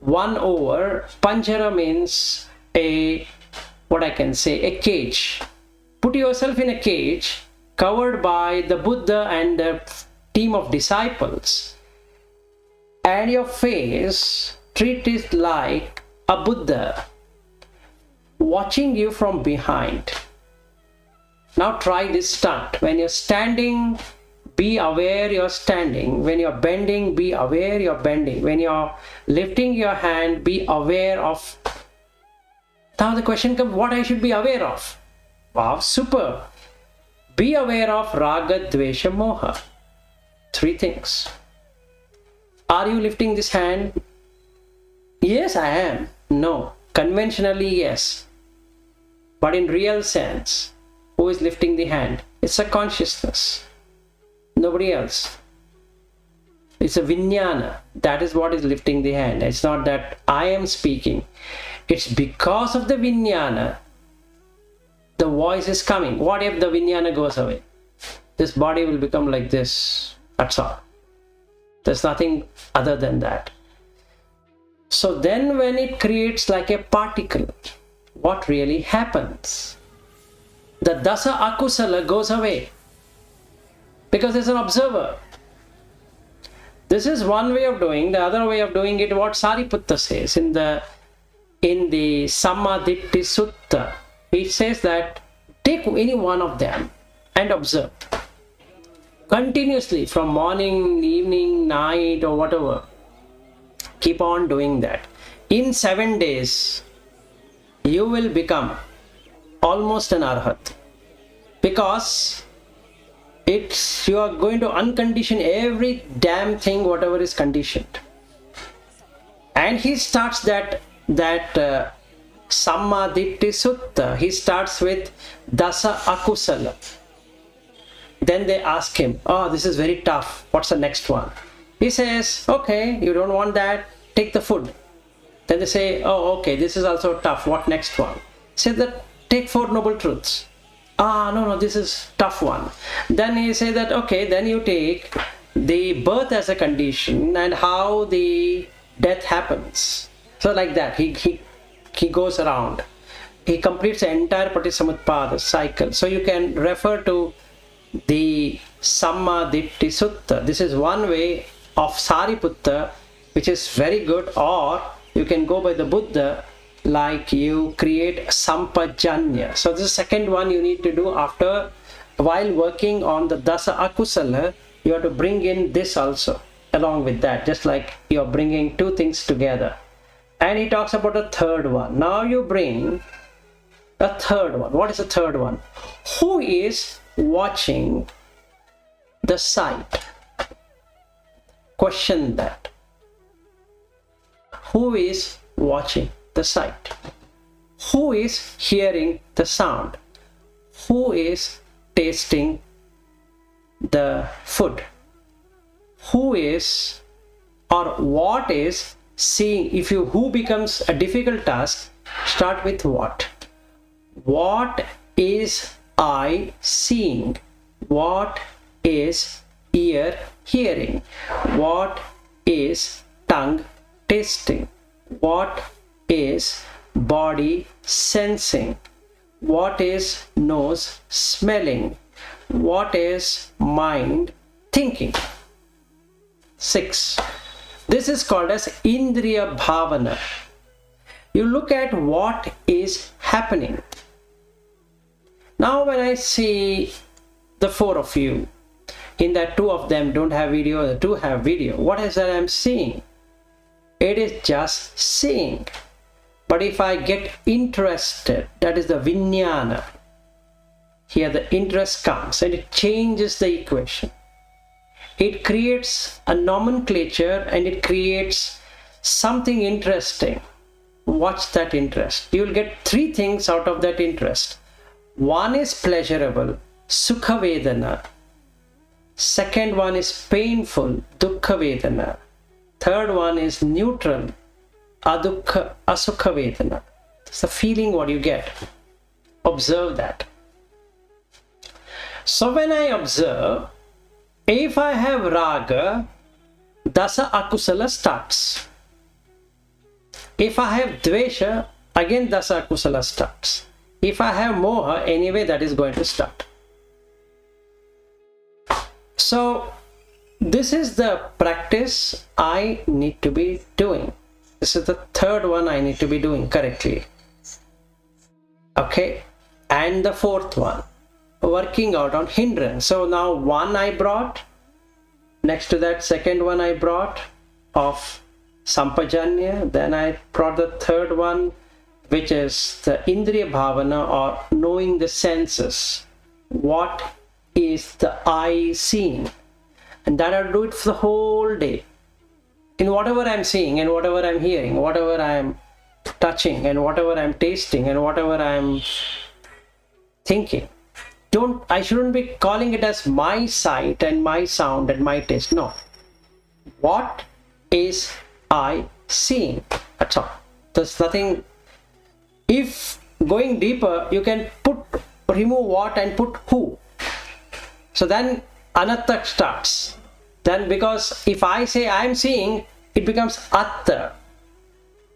1 over, Panjara means a cage. Put yourself in a cage covered by the Buddha and the team of disciples, and your face, treat it like a Buddha watching you from behind. Now try this stunt. When you're standing, be aware you're standing. When you're bending, be aware you're bending. When you're lifting your hand, be aware of. Now the question comes, what I should be aware of? Wow, super. Be aware of raga, dvesha, moha. 3 things. Are you lifting this hand? Yes, I am. No. Conventionally, yes. But in real sense, who is lifting the hand? It's a consciousness. Nobody else. It's a vijnana. That is what is lifting the hand. It's not that I am speaking. It's because of the vijnana, the voice is coming. What if the vijnana goes away? This body will become like this. That's all. There's nothing other than that. So then when it creates like a particle, what really happens? The dasa akusala goes away because there's an observer. This is one way of doing. The other way of doing it, what Sariputta says in the Sammaditthi Sutta, it says that take any one of them and observe continuously from morning, evening, night, or whatever. Keep on doing that. In 7 days, you will become almost an arhat, because you are going to uncondition every damn thing whatever is conditioned. And he starts that Sammaditthi Sutta. He starts with dasa akusala. Then they ask him, oh, this is very tough, what's the next one? He says, okay, you don't want that, take the food. Then they say, oh, okay, this is also tough, what next one? Say that, take 4 noble truths. No, this is tough one. Then he say that, okay, then you take the birth as a condition and how the death happens. So like that, he goes around. he completes the entire Patisamutpada cycle. So you can refer to the Samma Ditti Sutta. This is one way of Sariputta, which is very good. Or you can go by the Buddha, like you create Sampajanya. So this is the second one you need to do after, while working on the Dasa Akusala, you have to bring in this also along with that, just like you're bringing two things together. And he talks about a third one. Now you bring a third one. What is the third one? Who is watching the sight? Question that. Who is watching the sight? Who is hearing the sound? Who is tasting the food? Who is, or what is seeing? If you, who becomes a difficult task, start with what. What is eye seeing? What is ear hearing? What is tongue tasting? What is body sensing? What is nose smelling? What is mind thinking? 6. This is called as Indriya Bhavana. You look at what is happening. Now when I see the 4 of you, in that 2 of them don't have video, the 2 have video, what is that I'm seeing? It is just seeing. But if I get interested, that is the Vijnana. Here the interest comes and it changes the equation. It creates a nomenclature and it creates something interesting. Watch that interest. You will get 3 things out of that interest. One is pleasurable, Sukha Vedana. Second one is painful, Dukkha Vedana. Third one is neutral, Adukha Asukha Vedana. It's the feeling what you get. Observe that. So when I observe, if I have raga, Dasa Akusala starts. If I have dvesha, again Dasa Akusala starts. If I have moha, anyway that is going to start. So this is the practice I need to be doing. This is the third one I need to be doing correctly. Okay, and the 4th one, working out on hindrance. So now 1 I brought, next to that 2nd one I brought of Sampajanya, then I brought the 3rd one, which is the Indriya Bhavana, or knowing the senses. What is the eye seeing? And that I'll do it for the whole day. In whatever I'm seeing and whatever I'm hearing, whatever I'm touching and whatever I'm tasting and whatever I'm thinking. I shouldn't be calling it as my sight and my sound and my taste. No. What is I seeing? That's all. There's nothing. If going deeper, you can remove what and put who. So then anatta starts. Then, because if I say I am seeing, it becomes atta.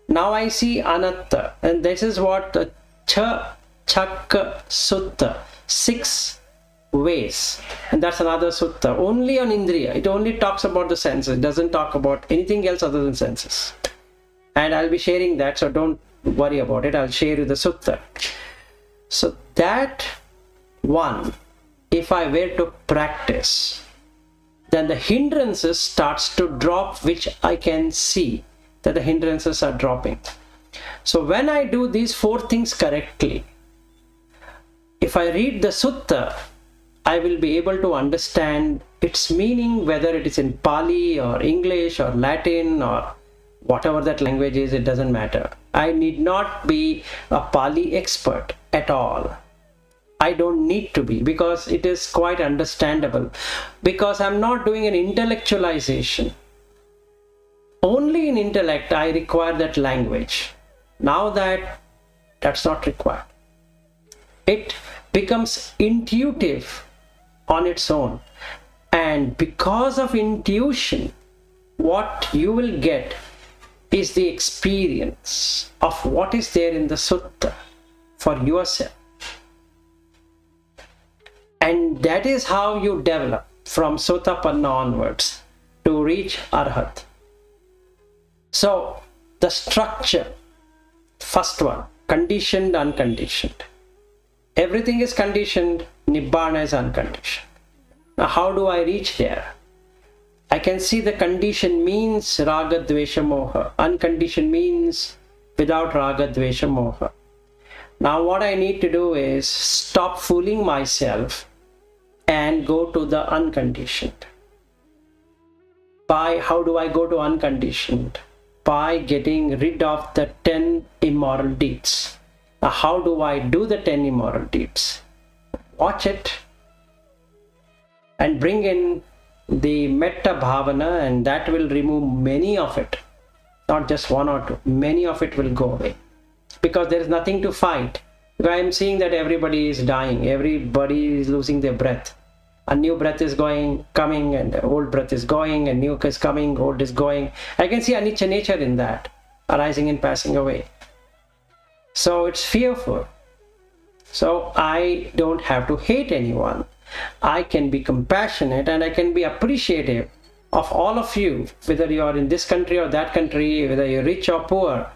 Now I see anatta. And this is what the Chakka Sutta, 6 ways. And that's another sutta. Only on Indriya. It only talks about the senses. It doesn't talk about anything else other than senses. And I'll be sharing that, so don't worry about it. I'll share you the sutta. So that one, if I were to practice, then the hindrances starts to drop, which I can see that the hindrances are dropping. So when I do these 4 things correctly, if I read the sutta, I will be able to understand its meaning, whether it is in Pali or English or Latin or whatever that language is, it doesn't matter. I need not be a Pali expert at all. I don't need to be, because it is quite understandable, because I'm not doing an intellectualization. Only in intellect I require that language. Now that's not required. It becomes intuitive on its own. And because of intuition, what you will get is the experience of what is there in the sutta. for yourself. And that is how you develop from Sotapanna onwards to reach Arhat. So the structure, first one, conditioned, unconditioned. Everything is conditioned, Nibbana is unconditioned. Now how do I reach there? I can see the condition means Raga, Dvesha, Moha. Unconditioned means without Raga, Dvesha, Moha. Now what I need to do is stop fooling myself and go to the unconditioned. How do I go to unconditioned? By getting rid of the 10 immoral deeds. Now how do I do the 10 immoral deeds? Watch it and bring in the metta bhavana, and that will remove many of it. Not just one or two, many of it will go away. Because there is nothing to fight. I am seeing that everybody is dying, everybody is losing their breath. A new breath is coming, and the old breath is going, and new is coming, old is going. I can see anicca nature in that, arising and passing away. So it's fearful. So I don't have to hate anyone. I can be compassionate and I can be appreciative of all of you, whether you are in this country or that country, whether you're rich or poor.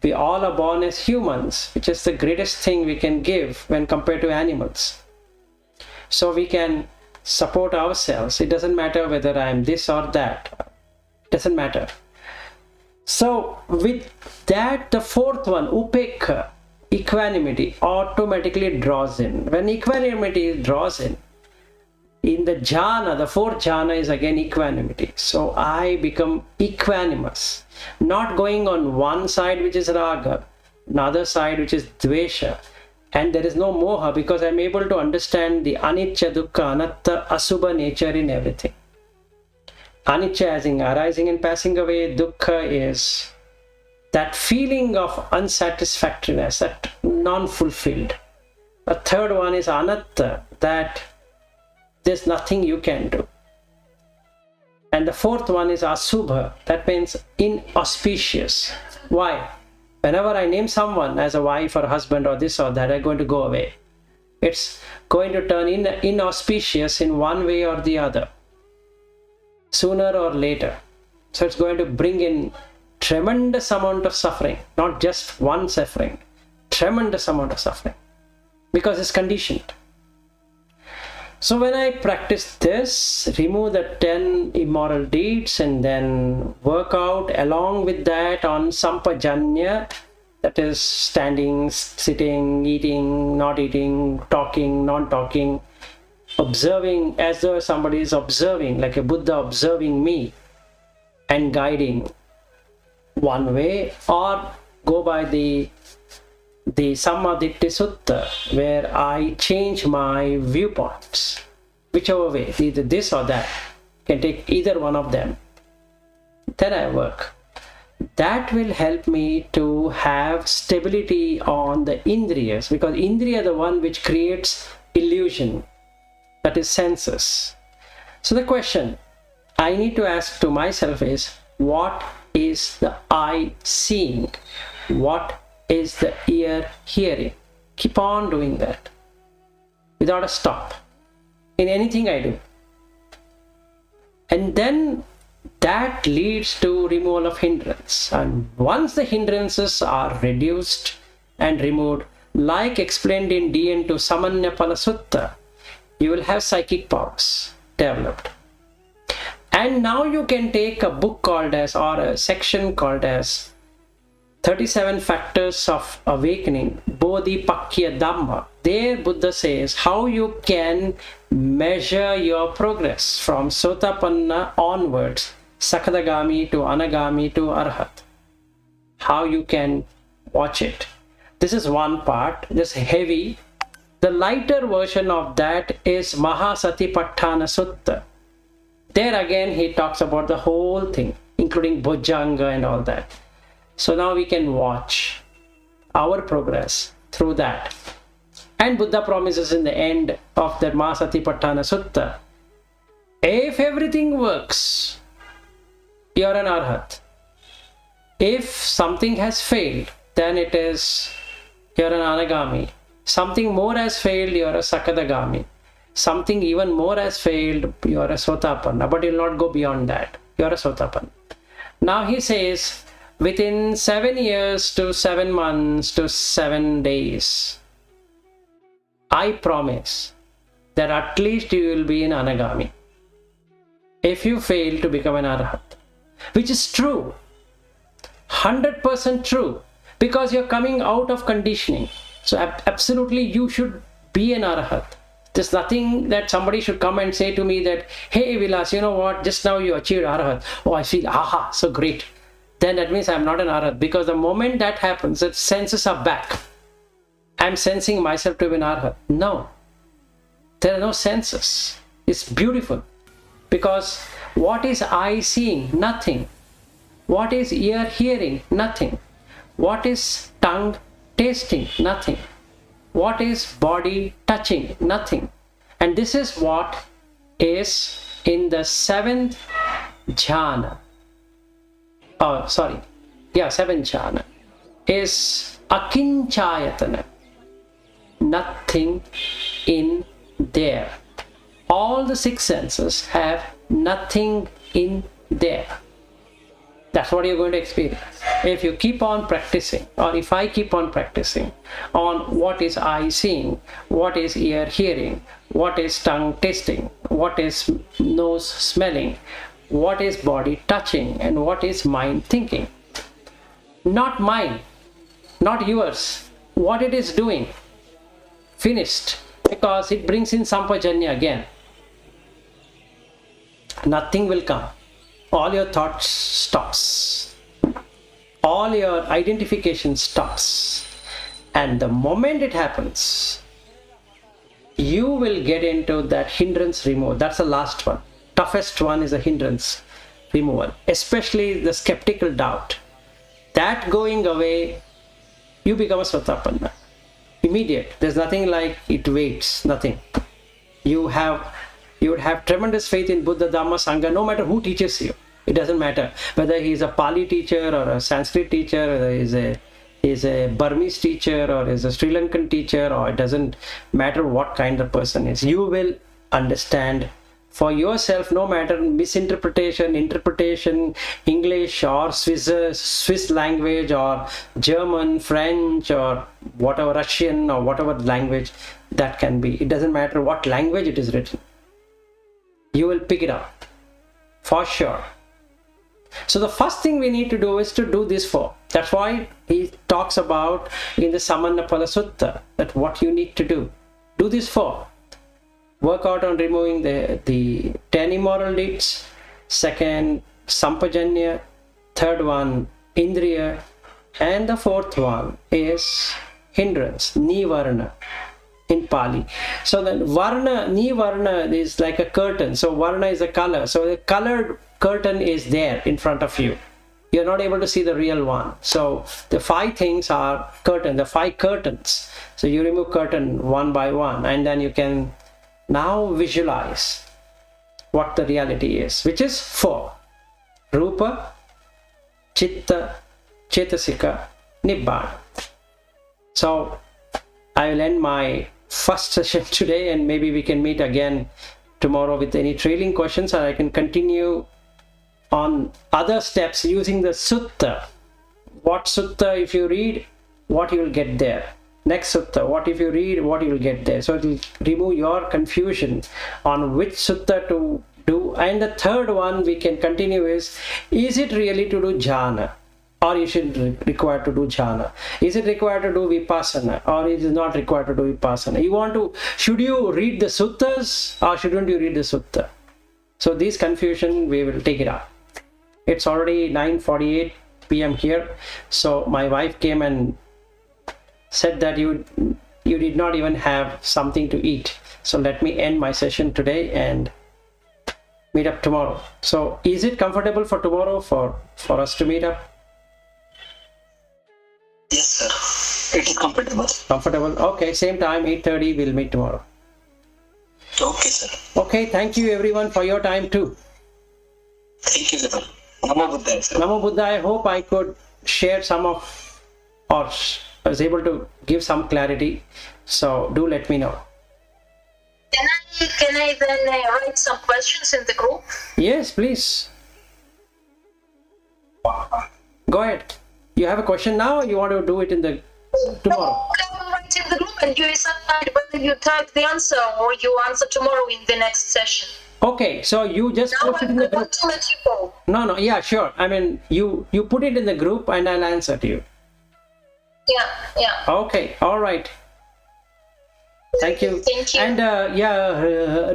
We all are born as humans, which is the greatest thing we can give when compared to animals. So we can support ourselves. It doesn't matter whether I am this or that. It doesn't matter. So with that, the fourth one, upekha, equanimity, automatically draws in. When equanimity draws in the jhana, the fourth jhana is again equanimity. So I become equanimous, not going on one side which is raga, another side which is dvesha, and there is no moha, because I'm able to understand the anicca, dukkha, anatta, asubha nature in everything. Anicca as in arising and passing away, dukkha is that feeling of unsatisfactoriness, that non-fulfilled. The third one is anatta, that there's nothing you can do. And the fourth one is asubha, that means inauspicious. Why? Whenever I name someone as a wife or husband or this or that, I'm going to go away. It's going to turn inauspicious in one way or the other, sooner or later. So it's going to bring in tremendous amount of suffering, not just one suffering, tremendous amount of suffering, because it's conditioned. So when I practice this, remove the 10 immoral deeds and then work out along with that on sampajanya, that is standing, sitting, eating, not eating, talking, non-talking, observing as though somebody is observing, like a Buddha observing me and guiding one way, or go by the Sammaditthi Sutta, where I change my viewpoints, whichever way, either this or that, can take either one of them. Then I work. That will help me to have stability on the indriyas, because indriya is the one which creates illusion, that is senses. So the question I need to ask to myself is, what is the eye seeing? What is the ear hearing? Keep on doing that without a stop in anything I do. And then that leads to removal of hindrance. And once the hindrances are reduced and removed, like explained in DN to Samanyapala Sutta, you will have psychic powers developed. And now you can take a book called as, or a section called as 37 Factors of Awakening, Bodhipakya Dhamma. There Buddha says how you can measure your progress from Sotapanna onwards, Sakadagami to Anagami to Arhat. How you can watch it. This is one part, this heavy. The lighter version of that is Mahasatipatthana Sutta. There again he talks about the whole thing, including Bojjhanga and all that. So now we can watch our progress through that. And Buddha promises in the end of that Mahasatipatthana Sutta, if everything works, you're an Arhat. If something has failed, then it is you're an Anagami. Something more has failed, you're a Sakadagami. Something even more has failed, you're a Sotapanna. But you'll not go beyond that. You're a Sotapanna. Now he says, within 7 years to 7 months to 7 days, I promise that at least you will be an Anagami if you fail to become an Arhat. Which is true. 100% true. Because you're coming out of conditioning. So absolutely you should be an Arhat. There's nothing that somebody should come and say to me that, hey Vilas, you know what, just now you achieved Arhat. Oh, I feel, aha, so great. Then that means I'm not an Arhat. Because the moment that happens, the senses are back. I'm sensing myself to be an Arhat. No. There are no senses. It's beautiful. Because what is eye seeing? Nothing. What is ear hearing? Nothing. What is tongue tasting? Nothing. What is body touching? Nothing. And this is what is in the 7th jhana. Oh, sorry. Yeah, 7th jhana. Is akinchayatana. Nothing in there. All the 6 senses have nothing in there. That's what you're going to experience. If you keep on practicing, or if I keep on practicing on what is eye seeing, what is ear hearing, what is tongue tasting, what is nose smelling, what is body touching, and what is mind thinking. Not mine, not yours. What it is doing. Finished. Because it brings in sampajanya again. Nothing will come. All your thoughts stops. All your identification stops. And the moment it happens, you will get into that hindrance removal. That's the last one. Toughest one is the hindrance removal. Especially the skeptical doubt. That going away, you become a Sotapanna. Immediate. There's nothing like it waits. Nothing. You would have tremendous faith in Buddha, Dhamma, Sangha, no matter who teaches you. It doesn't matter whether he's a Pali teacher or a Sanskrit teacher, whether he's a Burmese teacher or is a Sri Lankan teacher, or it doesn't matter what kind of person is. You will understand for yourself, no matter misinterpretation, interpretation, English or Swiss language or German, French or whatever, Russian or whatever language that can be. It doesn't matter what language it is written. You will pick it up for sure. So the first thing we need to do is to do this for. That's why he talks about in the Samannapala Sutta that what you need to do. Do this for. Work out on removing the 10 immoral deeds. Second, sampajanya. Third one, indriya. And the 4th one is hindrance, nivarna in Pali. So then varna, nivarna is like a curtain. So varna is a color. So the colored curtain is there in front of you. You're not able to see the real one. So the 5 things are curtain, the 5 curtains. So you remove curtain one by one, and then you can now visualize what the reality is, which is 4. Rupa, Chitta, Chetasika, Nibbana. So I will end my first session today, and maybe we can meet again tomorrow with any trailing questions, and I can continue on other steps using the sutta. What sutta if you read, what you will get there. Next sutta, what if you read, what you will get there. So it will remove your confusion on which sutta to do. And the third one we can continue is it really to do jhana, or you should require to do jhana? Is it required to do vipassana, or is it not required to do vipassana? Should you read the suttas, or shouldn't you read the sutta? So this confusion, we will take it up. It's already 9:48 p.m. here. So my wife came and said that you did not even have something to eat. So let me end my session today and meet up tomorrow. So is it comfortable for tomorrow for us to meet up? Yes, sir. It is comfortable. Comfortable. Okay, same time, 8:30. We'll meet tomorrow. Okay, sir. Okay, thank you everyone for your time too. Thank you, sir. Namo Buddhaya, sir. Namo Buddhaya. I hope I could share some of, or I was able to give some clarity. So do let me know. Can I then write some questions in the group? Yes, please. Go ahead. You have a question now, or you want to do it in the tomorrow? I will write in the group and you decide whether you type the answer or you answer tomorrow in the next session. Okay, so you just Now post it I in the want group. to let you go. No, yeah, sure. I mean, you put it in the group and I'll answer to you. Yeah. Okay, all right. Thank you. Thank you. And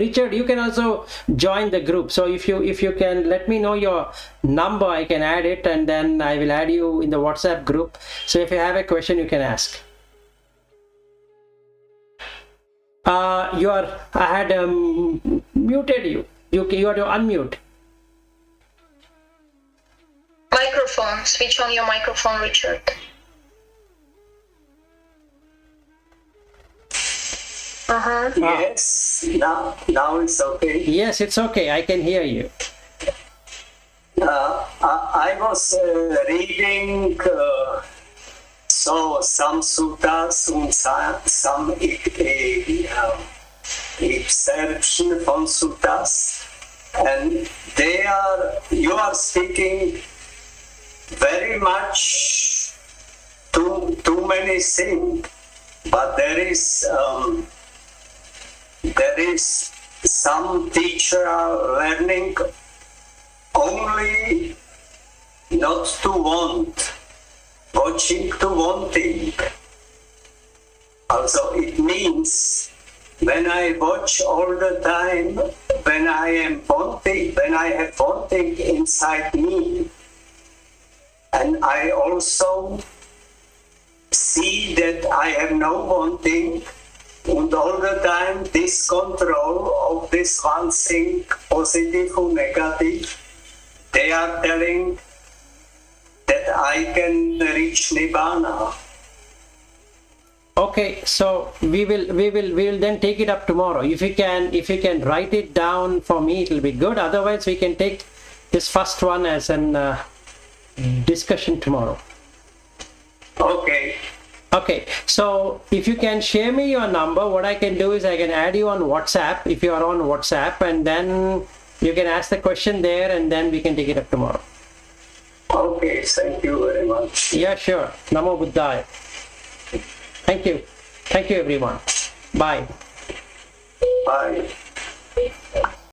Richard, you can also join the group. So if you can let me know your number, I can add it, and then I will add you in the WhatsApp group. So if you have a question, you can ask. I had muted you. You are to unmute. Microphone. Switch on your microphone, Richard. Yes, now it's okay. Yes, it's okay. I can hear you. I was reading some suttas and some excerption from suttas, and you are speaking very much too many things, but there is some teacher are learning only not to want, watching to wanting. Also, it means when I watch all the time, when I am wanting, when I have wanting inside me, and I also see that I have no wanting, and all the time this control of this one thing, positive or negative, they are telling that I can reach Nibana. Okay, so we will then take it up tomorrow. If you can write it down for me, it will be good. Otherwise, we can take this first one as an discussion tomorrow. Okay, so if you can share me your number, what I can do is I can add you on WhatsApp if you are on WhatsApp, and then you can ask the question there, and then we can take it up tomorrow. Okay, thank you very much. Yeah, sure. Namo Buddhaya. Thank you everyone. Bye. Bye.